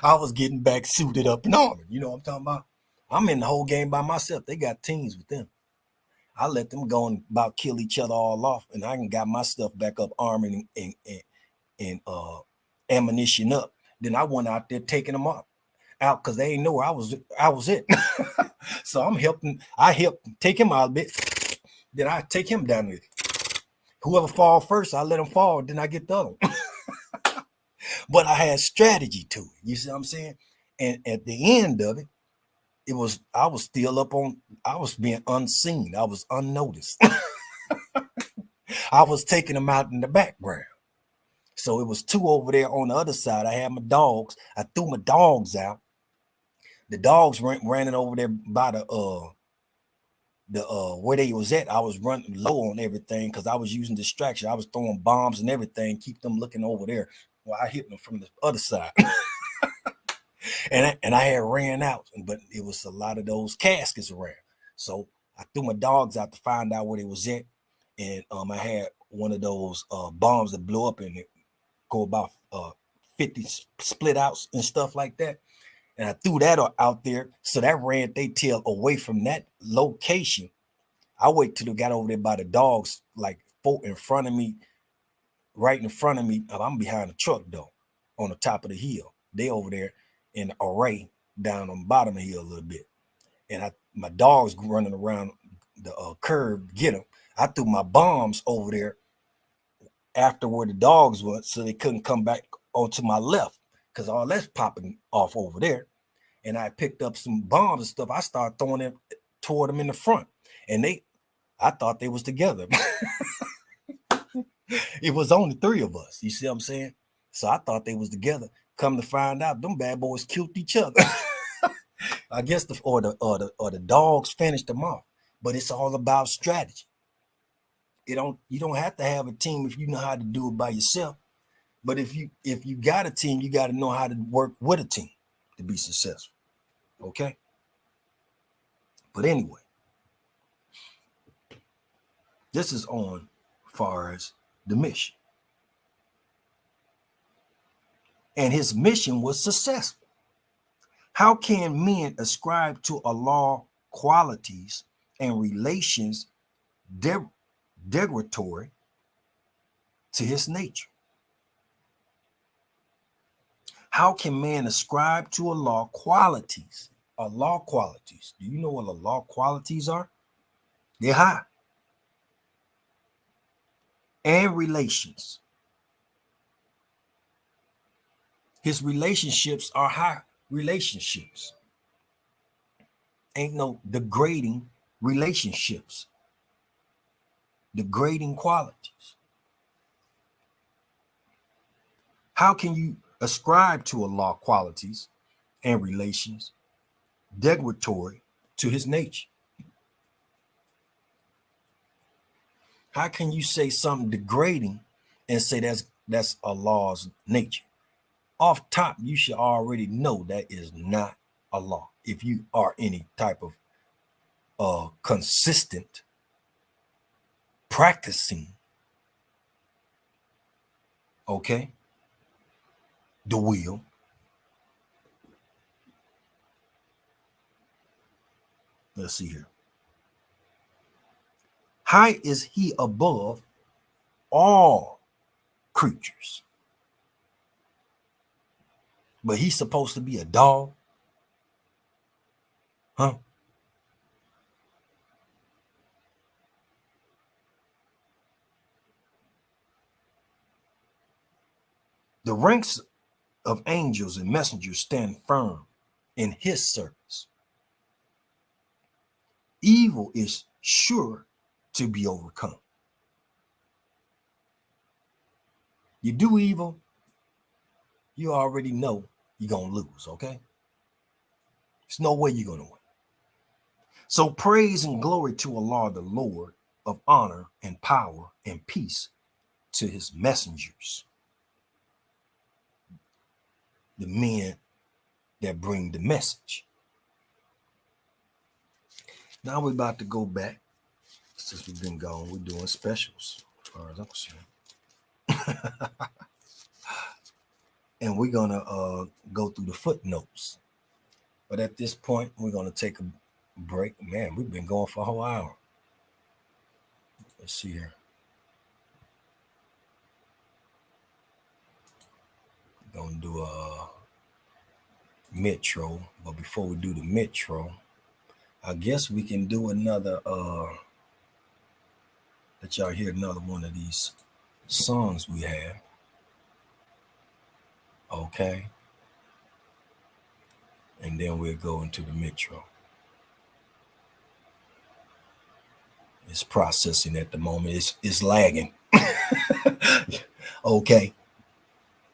I was getting back suited up and armored. You know what I'm talking about? I'm in the whole game by myself. They got teams with them. I let them go and about kill each other all off, and I got my stuff back up, armored and ammunition up. Then I went out there taking them out because they ain't know where I was it. So I helped take him out a bit. Then I take him down there. Whoever fall first, I let him fall. Then I get the other one. But I had strategy to it. You see what I'm saying? And at the end of it, I was being unseen. I was unnoticed. I was taking them out in the background. So it was two over there on the other side. I had my dogs. I threw my dogs out. The dogs ran over there by the where they was at. I was running low on everything because I was using distraction. I was throwing bombs and everything, keep them looking over there while I hit them from the other side. and I had ran out, but it was a lot of those caskets around. So I threw my dogs out to find out where they was at, and I had one of those bombs that blew up and it go about 50 split outs and stuff like that. And I threw that out there, so that ran their tail away from that location. I wait till they got over there by the dogs, like in front of me, right in front of me. I'm behind the truck though, on the top of the hill. They over there in array down on the bottom of the hill a little bit. And my dogs running around the curve to get them. I threw my bombs over there after where the dogs went, so they couldn't come back onto my left, because all that's popping off over there. And I picked up some bombs and stuff. I started throwing them toward them in the front, and I thought they was together. It was only 3 of us. You see what I'm saying? So I thought they was together. Come to find out, them bad boys killed each other. I guess the dogs finished them off. But it's all about strategy. You don't have to have a team if you know how to do it by yourself. But if you got a team, you got to know how to work with a team to be successful. Okay? But anyway, this is on far as the mission. And his mission was successful. How can men ascribe to Allah qualities and relations derogatory to his nature? How can man ascribe to Allah qualities? Allah qualities. Do you know what Allah qualities are? They're high. And relations. His relationships are high relationships. Ain't no degrading relationships. Degrading qualities. How can you ascribe to Allah qualities and relations derogatory to his nature? How can you say something degrading and say that's Allah's nature? Off top, you should already know that is not Allah. If you are any type of consistent practicing, okay, the will. Let's see here. High is he above all creatures. But he's supposed to be a dog? Huh? The ranks of angels and messengers stand firm in his service. Evil is sure to be overcome. You do evil, you already know you're going to lose, okay? There's no way you're going to win. So praise and glory to Allah, the Lord of honor and power and peace, to his messengers, the men that bring the message. Now we're about to go back. Since we've been gone, we're doing specials as far as I'm concerned. And we're gonna go through the footnotes. But at this point, we're gonna take a break. Man, we've been going for a whole hour. Let's see here. We're gonna do a metro, but before we do the metro, I guess we can do another let y'all hear another one of these songs we have. Okay. And then we'll go into the metro. It's processing at the moment. It's lagging. Okay.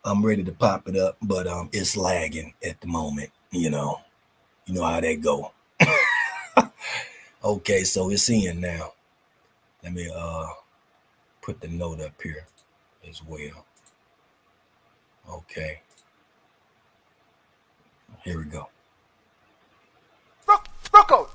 I'm ready to pop it up, but it's lagging at the moment. You know how that go. Okay, so it's in now. Let me put the note up here as well. Okay. Here we go. Rocco.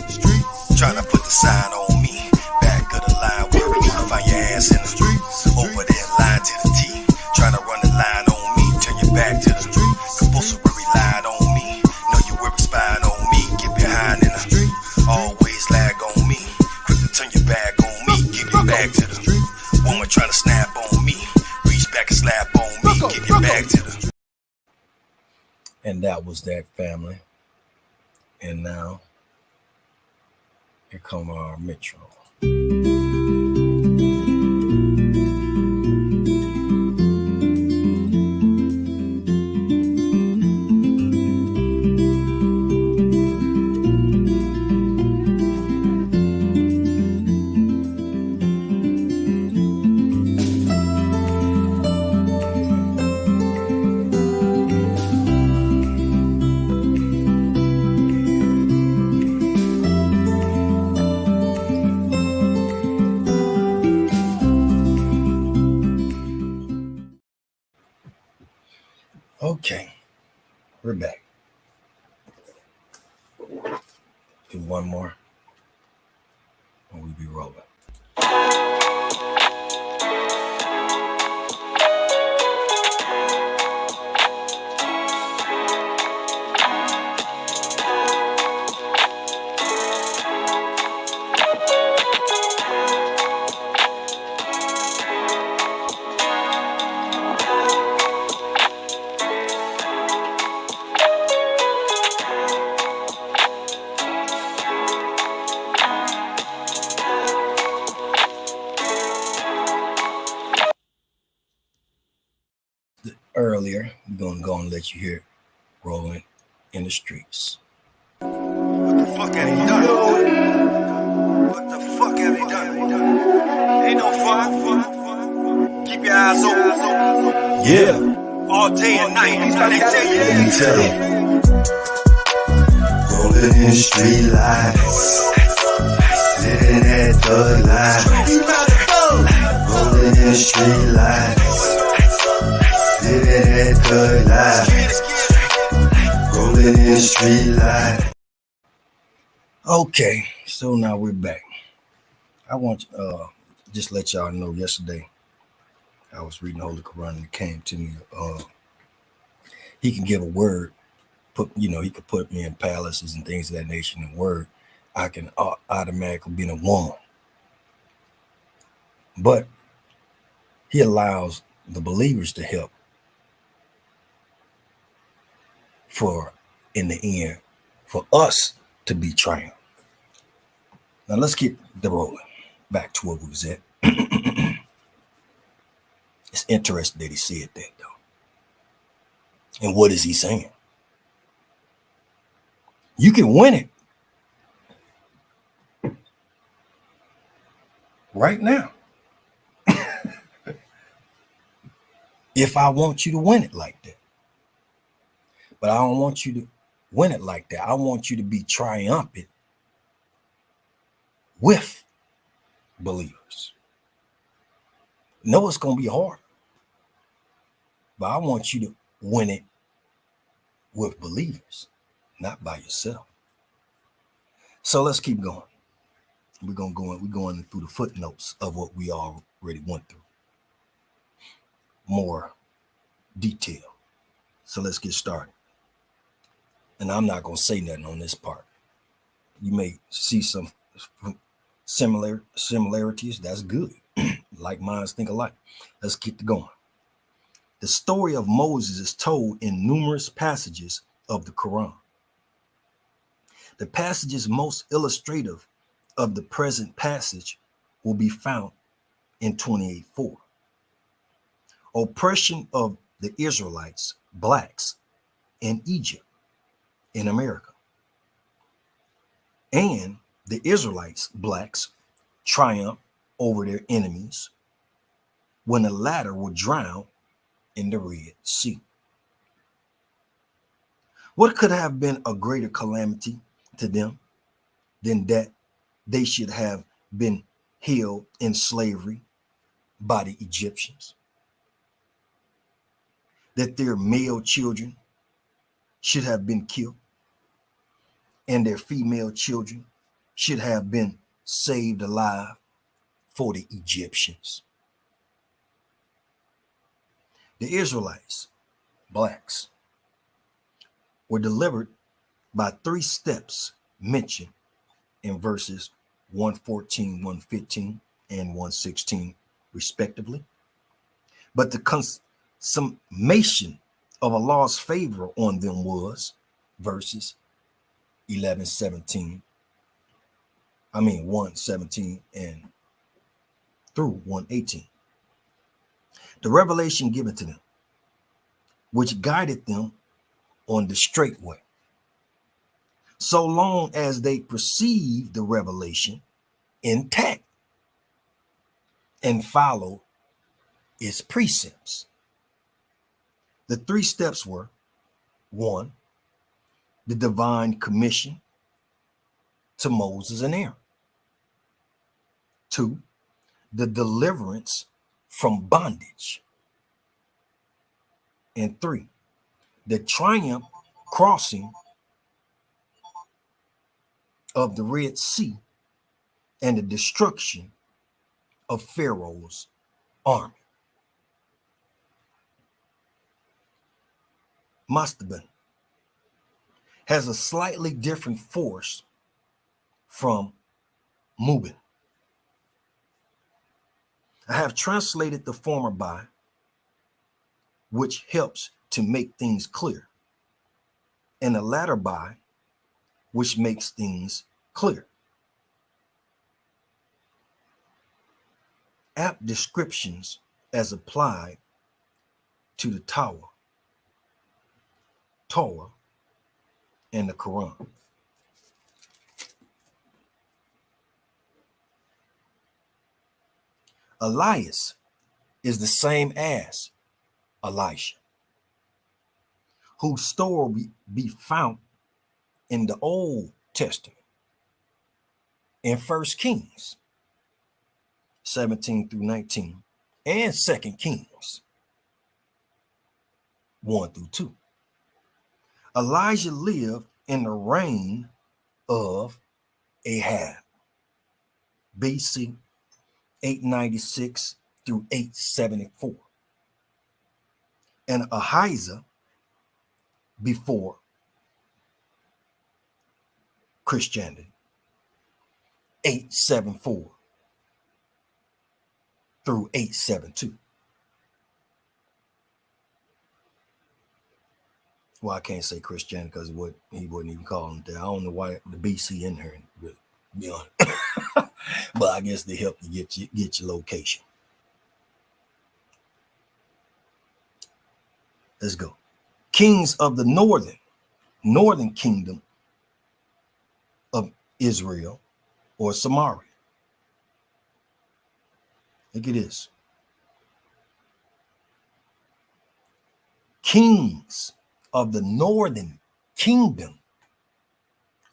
Streets trying to put the sign on me. Back of the line with me. Find your ass in the streets. Over there, line to the T. Trying to run the line on me. Turn your back to the streets. Compulsory line on me. Know you work spine on me. Get behind in the streets. Always lag on me. Quick to turn your back on me. Give your back to the streets. Woman trying to snap on me. Reach back and slap on me. Give your back to the streets. And that was that, family. And now, here come our Metro. Okay, we're back. Do one more, and we'll be rolling. Earlier, we're gonna go and let you hear it rolling in the streets. What the fuck have he done? What the fuck have he done? Ain't no fun. Keep your eyes open. Yeah. All day and night. These how they tell you. Rolling in street lights. Living that thug life. Rolling in street lights. Living that thug life. Rolling in street light. Okay, so now we're back. I want just let y'all know, yesterday I was reading Holy Quran and it came to me. He can give a word, he could put me in palaces and things of that nature in a word. I can automatically be in a woman. But he allows the believers to help for, in the end, for us to be triumphant. Now let's keep the rolling. Back to where we was at. It's interesting that he said that, though. And what is he saying? You can win it right now. If I want you to win it like that. But I don't want you to win it like that. I want you to be triumphant with believers. No, it's going to be hard. But I want you to win it with believers, not by yourself. So let's keep going. We're going through the footnotes of what we already went through. More detail. So let's get started. And I'm not going to say nothing on this part. You may see some similarities. That's good. Like minds think alike. Let's keep going. The story of Moses is told in numerous passages of the Quran. The passages most illustrative of the present passage will be found in 28:4. Oppression of the Israelites, blacks, in Egypt, in America. And the Israelites, blacks, triumph over their enemies when the latter were drowned in the Red Sea. What could have been a greater calamity to them than that they should have been held in slavery by the Egyptians? that their male children should have been killed and their female children should have been saved alive for the Egyptians. The Israelites, blacks, were delivered by 3 steps mentioned in verses 114, 115, and 116, respectively. But the consummation of Allah's favor on them was verses 117 and through 118. The revelation given to them, which guided them on the straight way. So long as they perceived the revelation intact and followed its precepts. The 3 steps were: 1, the divine commission to Moses and Aaron. 2, the deliverance from bondage. And 3, the triumph crossing of the Red Sea and the destruction of Pharaoh's army. Mastaba has a slightly different force from Mubin. I have translated the former by, which helps to make things clear, and the latter by, which makes things clear. Apt descriptions as applied to the Torah, and the Quran. Elias is the same as Elisha, whose story be found in the Old Testament in 1 Kings 17 through 19 and 2 Kings 1 through 2. Elijah lived in the reign of Ahab, BC 896 through 874, and Ahijah before Christianity, 874 through 872. Well, I can't say Christianity because he wouldn't even call them there. I don't know why the BC in here, really, to be honest. But I guess they help you get your location. Let's go. Kings of the northern kingdom of Israel or Samaria. Look at this. Kings of the northern kingdom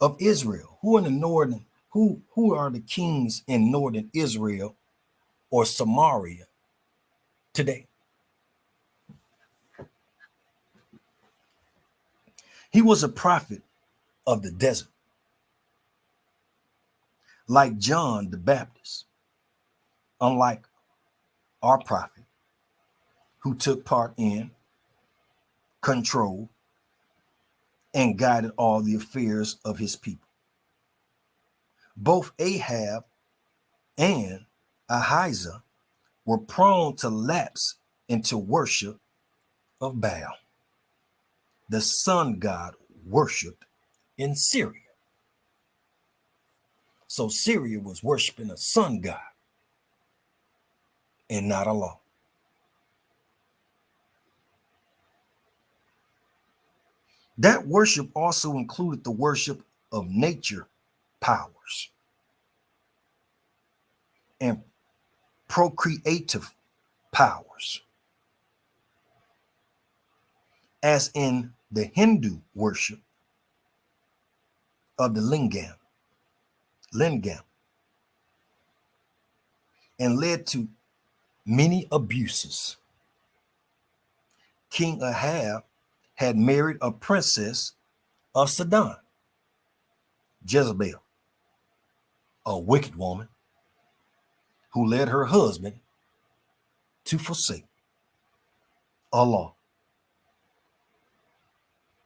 of Israel. Who in the northern? Who are the kings in northern Israel or Samaria today? He was a prophet of the desert, like John the Baptist, unlike our prophet, who took part in, controlled, and guided all the affairs of his people. Both Ahab and Ahijah were prone to lapse into worship of Baal, the sun god worshipped in Syria. So Syria was worshiping a sun god and not Allah. That worship also included the worship of nature powers and procreative powers, as in the Hindu worship of the lingam, and led to many abuses King Ahab had married a princess of Sidon, Jezebel, a wicked woman who led her husband to forsake Allah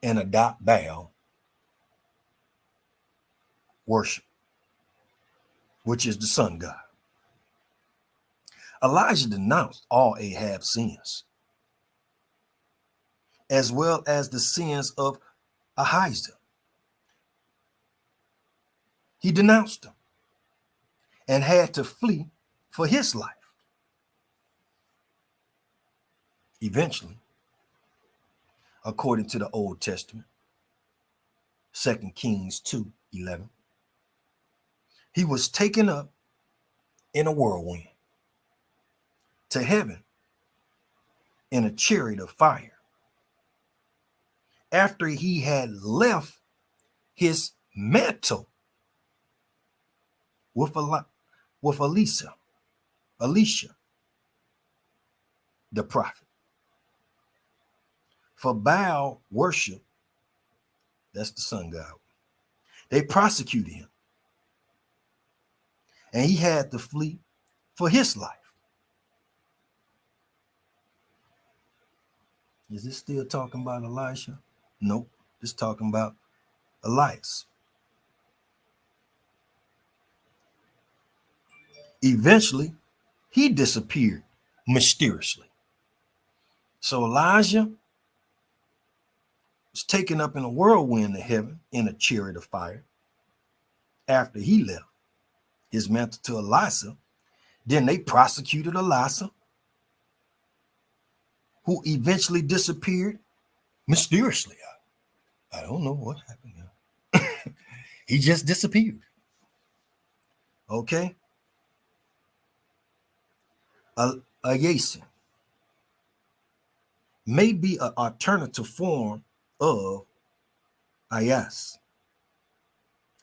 and adopt Baal worship, which is the sun god. Elijah denounced all Ahab's sins, as well as the sins of Ahijah. He denounced them and had to flee for his life. Eventually, according to the Old Testament, 2 Kings 2:11, he was taken up in a whirlwind to heaven in a chariot of fire after he had left his mantle with Elisha, the prophet. For Baal worship, that's the sun god, they prosecuted him, and he had to flee for his life. Is this still talking about Elisha? Nope, it's talking about Elias. Eventually, he disappeared mysteriously. So Elijah was taken up in a whirlwind to heaven in a chariot of fire after he left his mantle to Elisha. Then they prosecuted Elisha, who eventually disappeared mysteriously. I don't know what happened there. He just disappeared. Okay. Ayasin may be an alternative form of Ayas,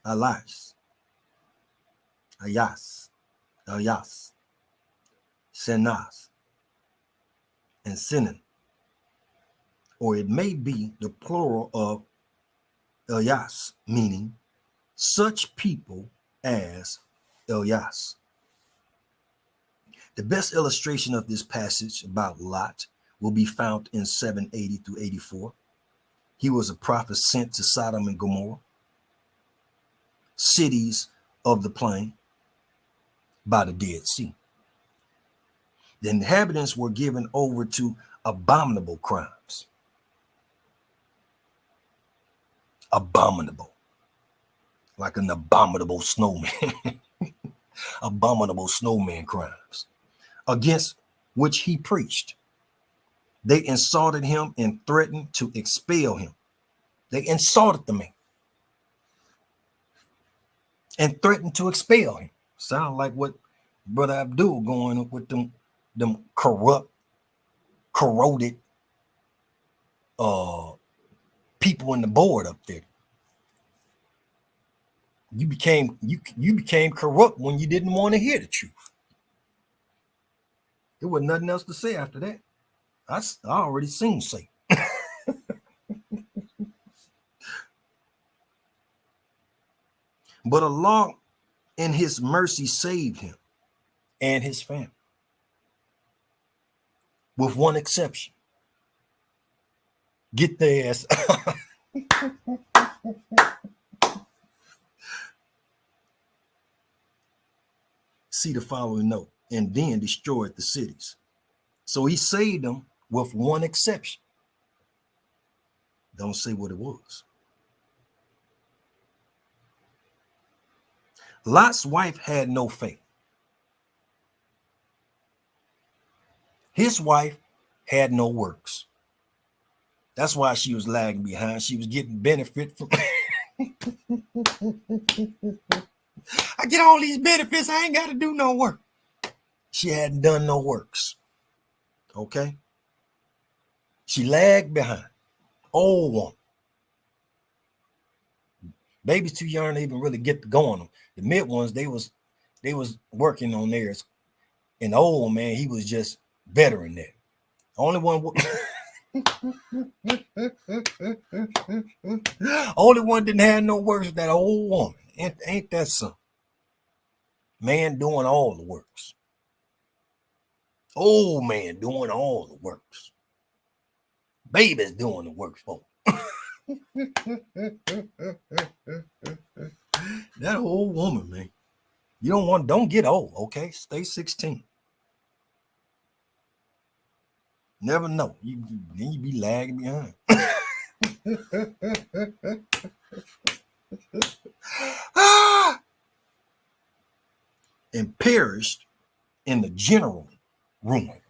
Elias, Ayas, Ayas, Senaz, and Sinan, or it may be the plural of Elias, meaning such people as Elias. The best illustration of this passage about Lot will be found in 780 through 84. He was a prophet sent to Sodom and Gomorrah, cities of the plain by the Dead Sea. The inhabitants were given over to abominable crimes. Abominable. Like an abominable snowman. Abominable snowman crimes, against which he preached. They insulted him and threatened to expel him. They insulted the man and threatened to expel him. Sound like what Brother Abdul going up with them corrupt, corroded people in the board up there. You became corrupt when you didn't want to hear the truth. There was nothing else to say after that. I already seen Satan. But Allah in his mercy saved him and his family, with one exception. Get their ass. See the following note, and then destroyed the cities. So he saved them with one exception. Don't say what it was. Lot's wife had no faith. His wife had no works. That's why she was lagging behind. She was getting benefit from I get all these benefits. I ain't got to do no work. She hadn't done no works. Okay. She lagged behind. Old woman. Babies too young to even really get to go on them. The mid ones, they was working on theirs. And the old man, he was just better than that. Only one Only one didn't have no works, that old woman. Ain't that something? Man doing all the works. Old man doing all the works. Baby's doing the work for him. That old woman, man. You don't get old, okay? Stay 16. Never know. Then you be lagging behind. And perished in the general ruin.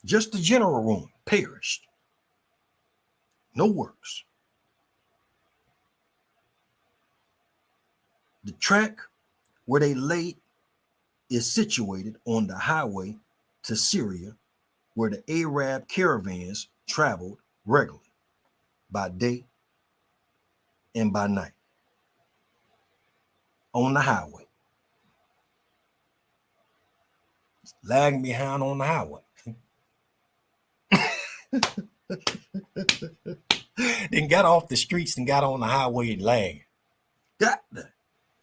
Just the general ruin perished. No works. The track where they lay is situated on the highway to Syria, where the Arab caravans traveled regularly by day and by night on the highway. Lagging behind on the highway. Then got off the streets and got on the highway and lagged. Got that.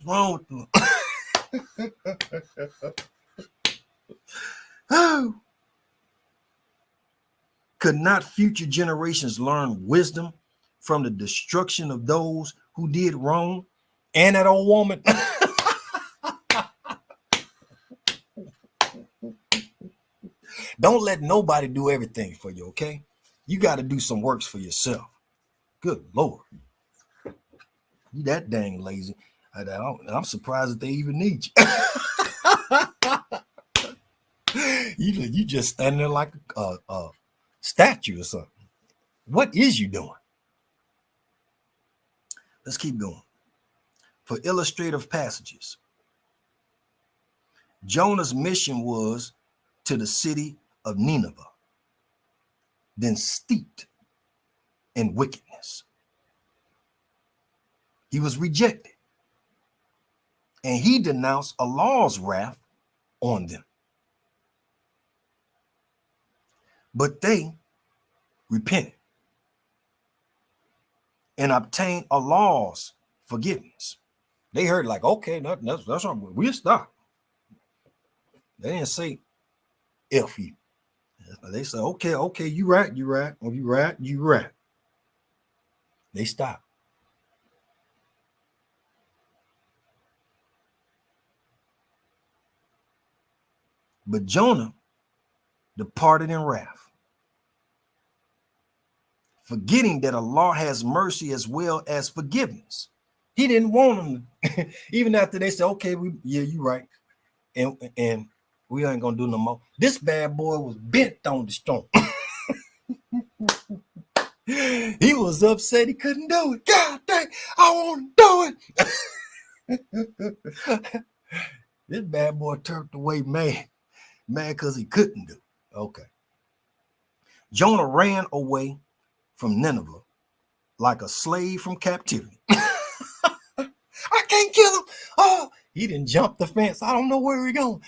What's wrong with them? Oh. Could not future generations learn wisdom from the destruction of those who did wrong? And that old woman. Don't let nobody do everything for you, okay? You got to do some works for yourself. Good Lord. You that dang lazy. I'm surprised that they even need you. You just standing there like a statue or something. What is you doing? Let's keep going. For illustrative passages, Jonah's mission was to the city of Nineveh, then steeped in wickedness. He was rejected, and he denounced Allah's wrath on them. But they repented and obtained Allah's forgiveness. They heard like, okay, that's right, we'll stop. They didn't say if you. They said, okay, you right. Oh, you right. They stopped. But Jonah departed in wrath, forgetting that Allah has mercy as well as forgiveness. He didn't want them, even after they said, okay, you right. And we ain't gonna do no more. This bad boy was bent on the storm. He was upset he couldn't do it. God dang, I want to do it. This bad boy turned away mad because he couldn't do it. Okay. Jonah ran away from Nineveh like a slave from captivity. I can't kill him. Oh, he didn't jump the fence. I don't know where we're going.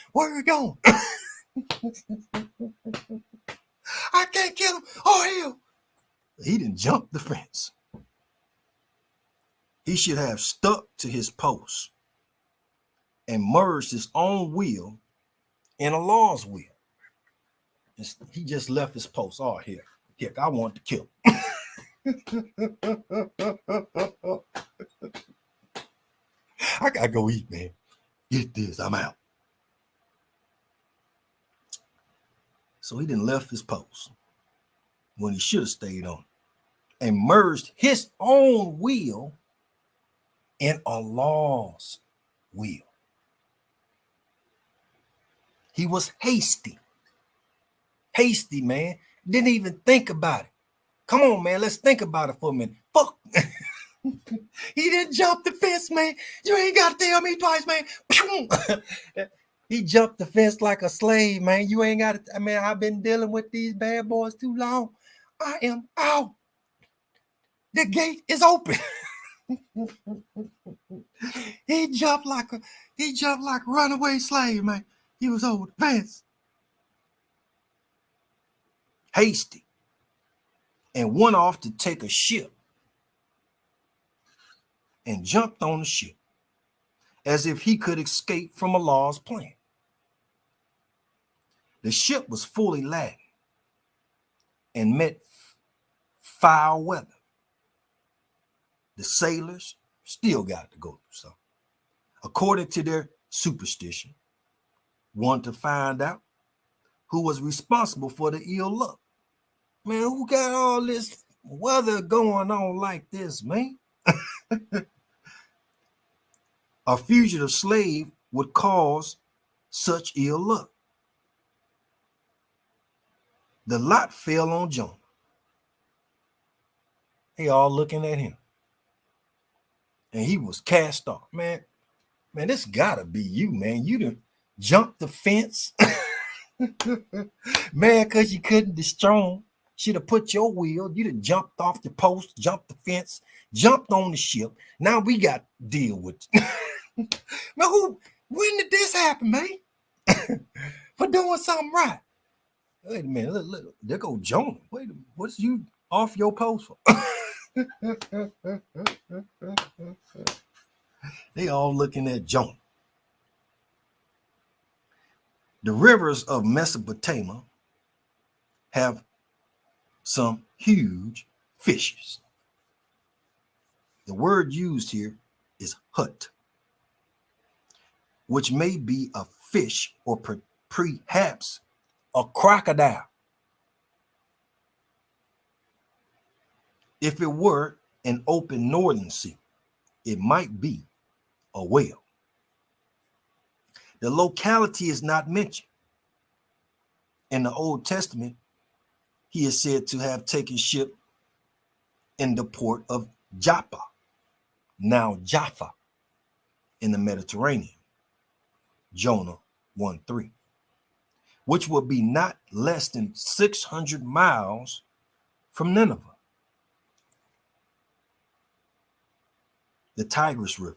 I can't kill him. Oh, hell. He didn't jump the fence. He should have stuck to his post and merged his own will in Allah's will. He just left his post. Oh, here, I want to kill him. I gotta go eat, man. Get this, I'm out. So he didn't left his post when he should have stayed on and merged his own will in Allah's will. He was hasty, man. Didn't even think about it. Come on, man. Let's think about it for a minute. Fuck. He didn't jump the fence, man. You ain't got to tell me twice, man. He jumped the fence like a slave, man. You ain't got to. Man, I've been dealing with these bad boys too long. I am out. The gate is open. He jumped like a runaway slave, man. He was over the fence. hasty, and went off to take a ship and jumped on the ship as if he could escape from Allah's plan. The ship was fully laden and met foul weather. The sailors still got to go through something. According to their superstition, wanted to find out who was responsible for the ill luck. Man, who got all this weather going on like this, man? A fugitive slave would cause such ill luck. The lot fell on Jonah. They all looking at him. And he was cast off. Man, this gotta be you, man. You done jumped the fence. Man, because you couldn't destroy him. Should have put your wheel. You done jumped off the post, jumped the fence, jumped on the ship. Now we got to deal with it. Man, when did this happen, man? For doing something right. Wait a minute, look, there go Jonah. Wait a minute, what's you off your post for? They all looking at Jonah. The rivers of Mesopotamia have some huge fishes. The word used here is hut, which may be a fish or perhaps a crocodile. If it were an open northern sea, it might be a whale. The locality is not mentioned. In the Old Testament, he is said to have taken ship in the port of Joppa, now Jaffa, in the Mediterranean, Jonah 1:3, which would be not less than 600 miles from Nineveh. The Tigris River,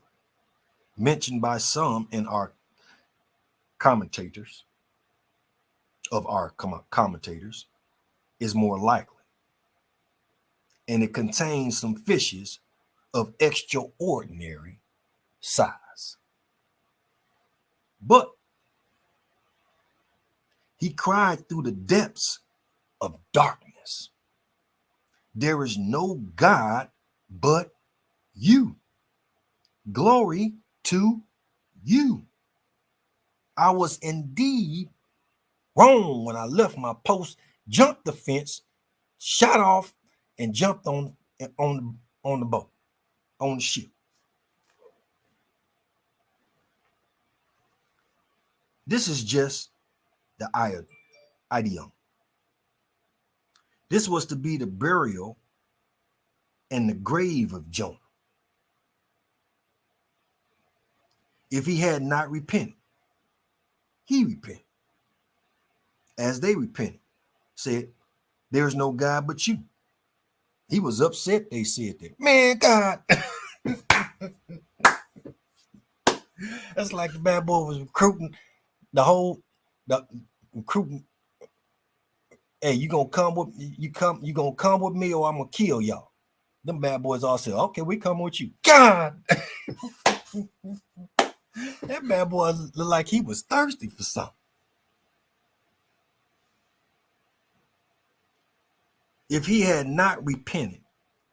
mentioned by some in our commentators, is more likely. And it contains some fishes of extraordinary size. But he cried through the depths of darkness, there is no God but you. Glory to you. I was indeed wrong when I left my post, jumped the fence, shot off, and jumped on the boat, on the ship. This is just the idiom. This was to be the burial and the grave of Jonah. If he had not repented, he repented. As they repented, said, there is no God but you. He was upset they said that. Man, God. That's like the bad boy was recruiting recruiting. Hey, you gonna come with you gonna come with me or I'm gonna kill y'all. Them bad boys all said, okay, we come with you. God. That bad boy looked like he was thirsty for something. If he had not repented,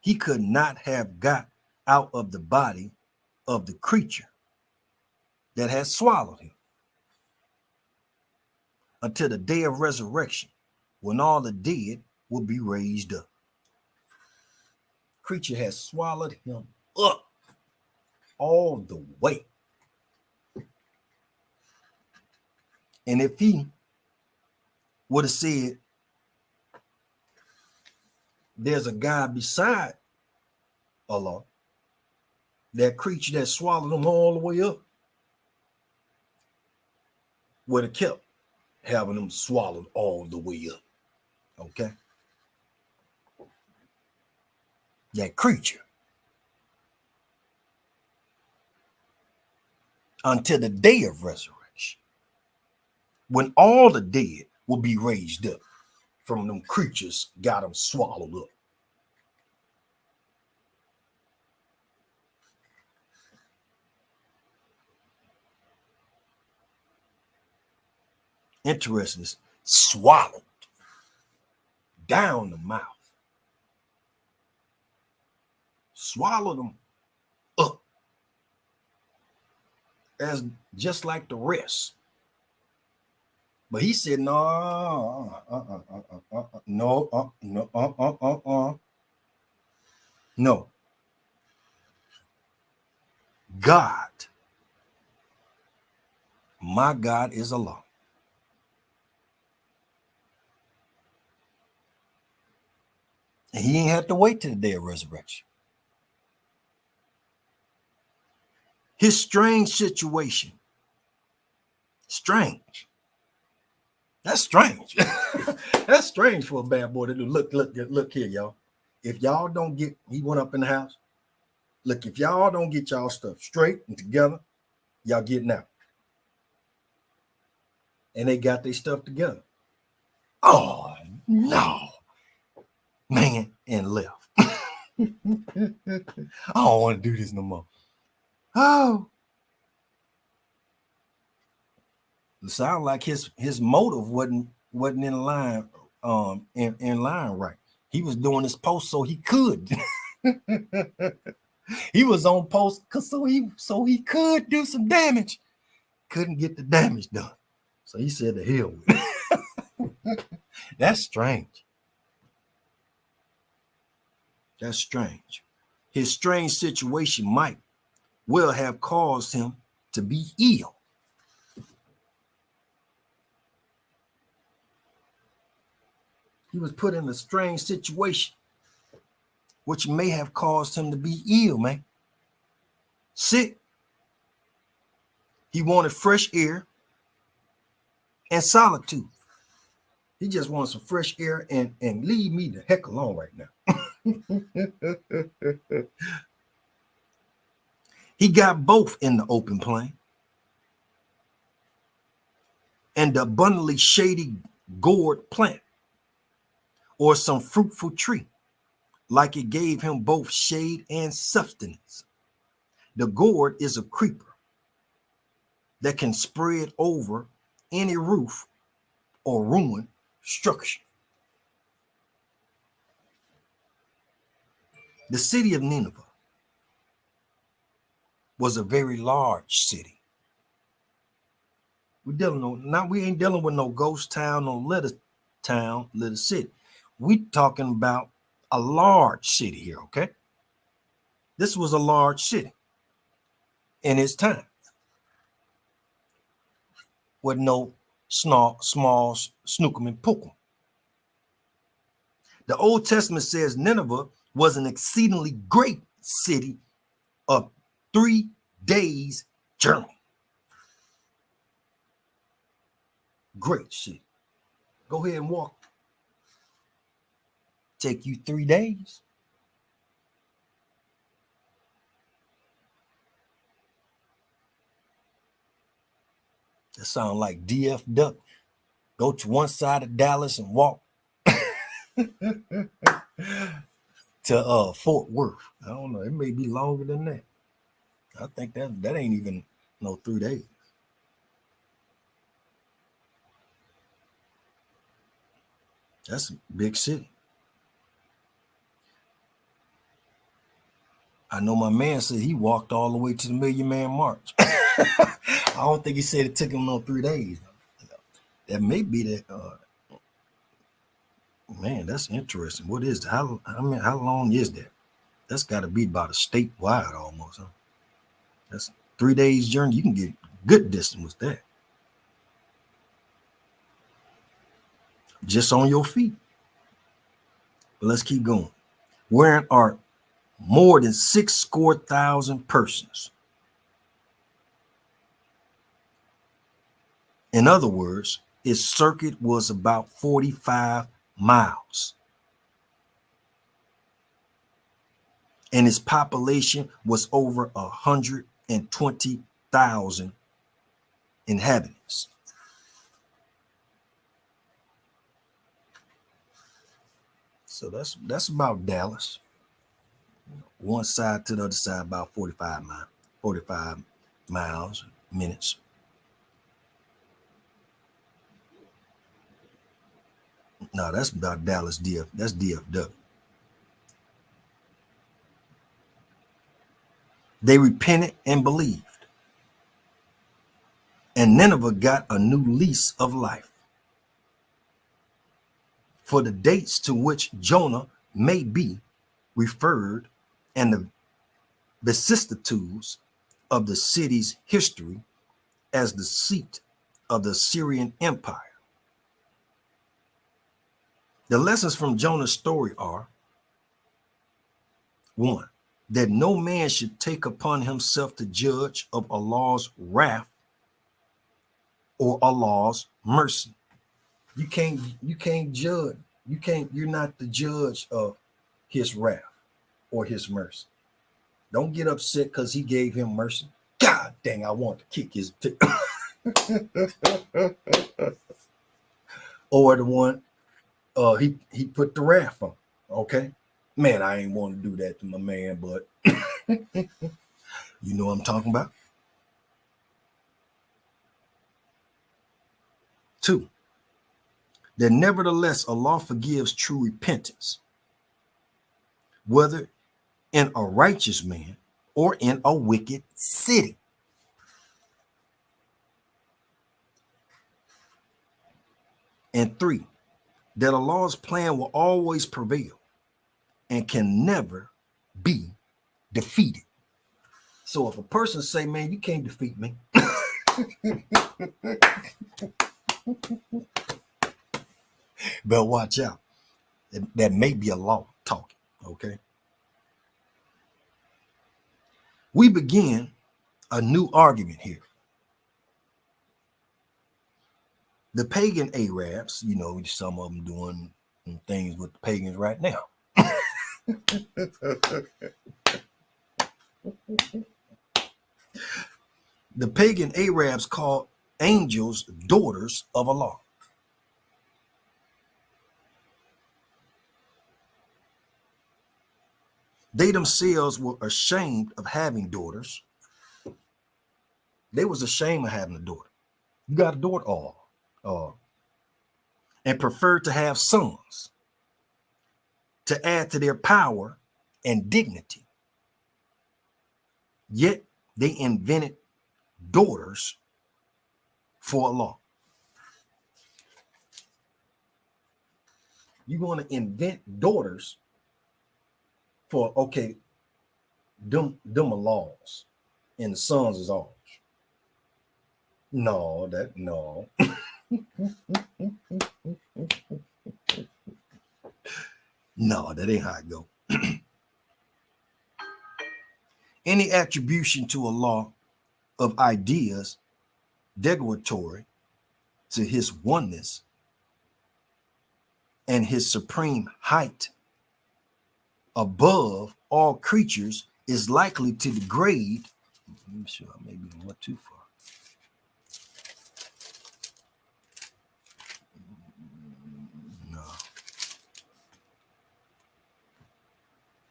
he could not have got out of the body of the creature that had swallowed him until the day of resurrection, when all the dead will be raised up. Creature has swallowed him up all the way. And if he would have said, there's a God beside Allah, that creature that swallowed him all the way up would have kept having him swallowed all the way up. Okay? That creature. Until the day of resurrection, when all the dead will be raised up from them creatures got him swallowed up. Interesting. Swallowed down the mouth. Swallowed them up. As just like the rest. But he said, no, no. God, my God is Allah. And he ain't had to wait till the day of resurrection. His strange situation. Strange. That's strange. That's strange for a bad boy to do. Look here, y'all. If y'all don't get, he went up in the house. Look, if y'all don't get y'all stuff straight and together, y'all getting out. And they got their stuff together. Oh, no. Man, and left. I don't want to do this no more. Oh. It sounded like his motive wasn't in line, in line right. He was doing this post so he could. He was on post so he could do some damage. Couldn't get the damage done. So he said to hell with it. That's strange. That's strange. His strange situation might well have caused him to be ill. He was put in a strange situation, which may have caused him to be ill, man. Sick. He wanted fresh air and solitude. He just wanted some fresh air and leave me the heck alone right now. He got both in the open plain and the abundantly shady gourd plant or some fruitful tree, like it gave him both shade and sustenance. The gourd is a creeper that can spread over any roof or ruin structure. The city of Nineveh was a very large city. We ain't dealing with no ghost town, no little city. We talking about a large city here, okay? This was a large city in its time. With no small snookum and pookum. The Old Testament says Nineveh was an exceedingly great city of 3 days' journey. Great city. Go ahead and walk. Take you 3 days. That sounds like DF Duck. Go to one side of Dallas and walk to Fort Worth. I don't know. It may be longer than that. I think that ain't even no 3 days. That's a big city. I know my man said he walked all the way to the Million Man March. I don't think he said it took him no 3 days. That may be that. Man, that's interesting. What is that? How long is that? That's got to be about a statewide almost. Huh? That's 3 days journey. You can get good distance with that. Just on your feet. But let's keep going. Wherein are more than 6,000 persons. In other words, its circuit was about 45 miles. And its population was over 120,000 inhabitants. So that's about Dallas. One side to the other side, about 45 miles, minutes. No, that's about Dallas DF. That's DFW. They repented and believed. And Nineveh got a new lease of life. For the dates to which Jonah may be referred and the vicissitudes of the city's history as the seat of the Assyrian Empire. The lessons from Jonah's story are: 1. That no man should take upon himself the judge of Allah's wrath or Allah's mercy. You can't judge. You're not the judge of his wrath or his mercy. Don't get upset because he gave him mercy. God dang, I want to kick his or the one he put the wrath on. Okay. Man, I ain't want to do that to my man, but you know what I'm talking about. 2. That nevertheless Allah forgives true repentance, whether in a righteous man or in a wicked city. And 3, that Allah's plan will always prevail and can never be defeated. So if a person say, man, you can't defeat me, but watch out. That may be Allah talking, okay? We begin a new argument here. The pagan Arabs, you know, some of them doing things with the pagans right now. The pagan Arabs called angels daughters of Allah. They themselves were ashamed of having daughters. They was ashamed of having a daughter. You got a daughter, and preferred to have sons to add to their power and dignity. Yet they invented daughters for Allah. You're going to invent daughters for, okay, them are laws and the sons is ours. No. No, that ain't how it go. Any attribution to Allah of ideas derogatory to his oneness and his supreme height above all creatures is likely to degrade. Let me sure I maybe went too far. No.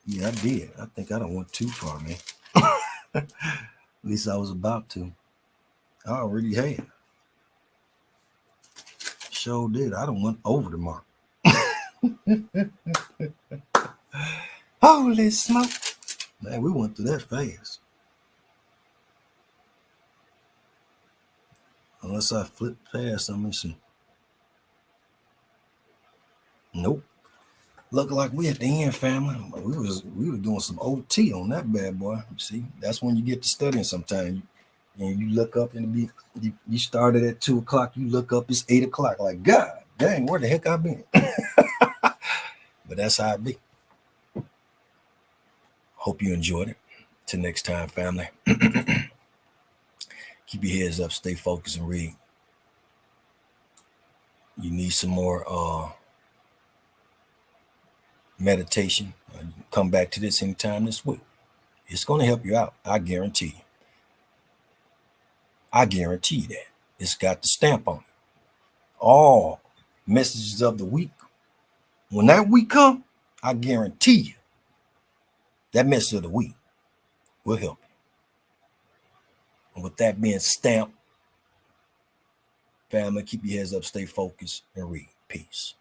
Yeah, I did. I think I done went too far, man. At least I was about to. I already had. Sure did. I done went over the mark. Holy smoke. Man, we went through that fast. Unless I flip past, let me see. Nope. Look like we at the end, family. We were doing some OT on that bad boy. You see, that's when you get to studying sometimes. And you look up and you started at 2 o'clock, you look up, it's 8 o'clock. Like, God dang, where the heck I been? But that's how it be. Hope you enjoyed it. Till next time, family. Keep your heads up, stay focused, and read. You need some more meditation. Come back to this anytime this week. It's going to help you out. I guarantee you. I guarantee you that. It's got the stamp on it. All messages of the week. When that week come, I guarantee you that message of the week will help you. And with that being stamped, family, keep your heads up, stay focused, and read. Peace.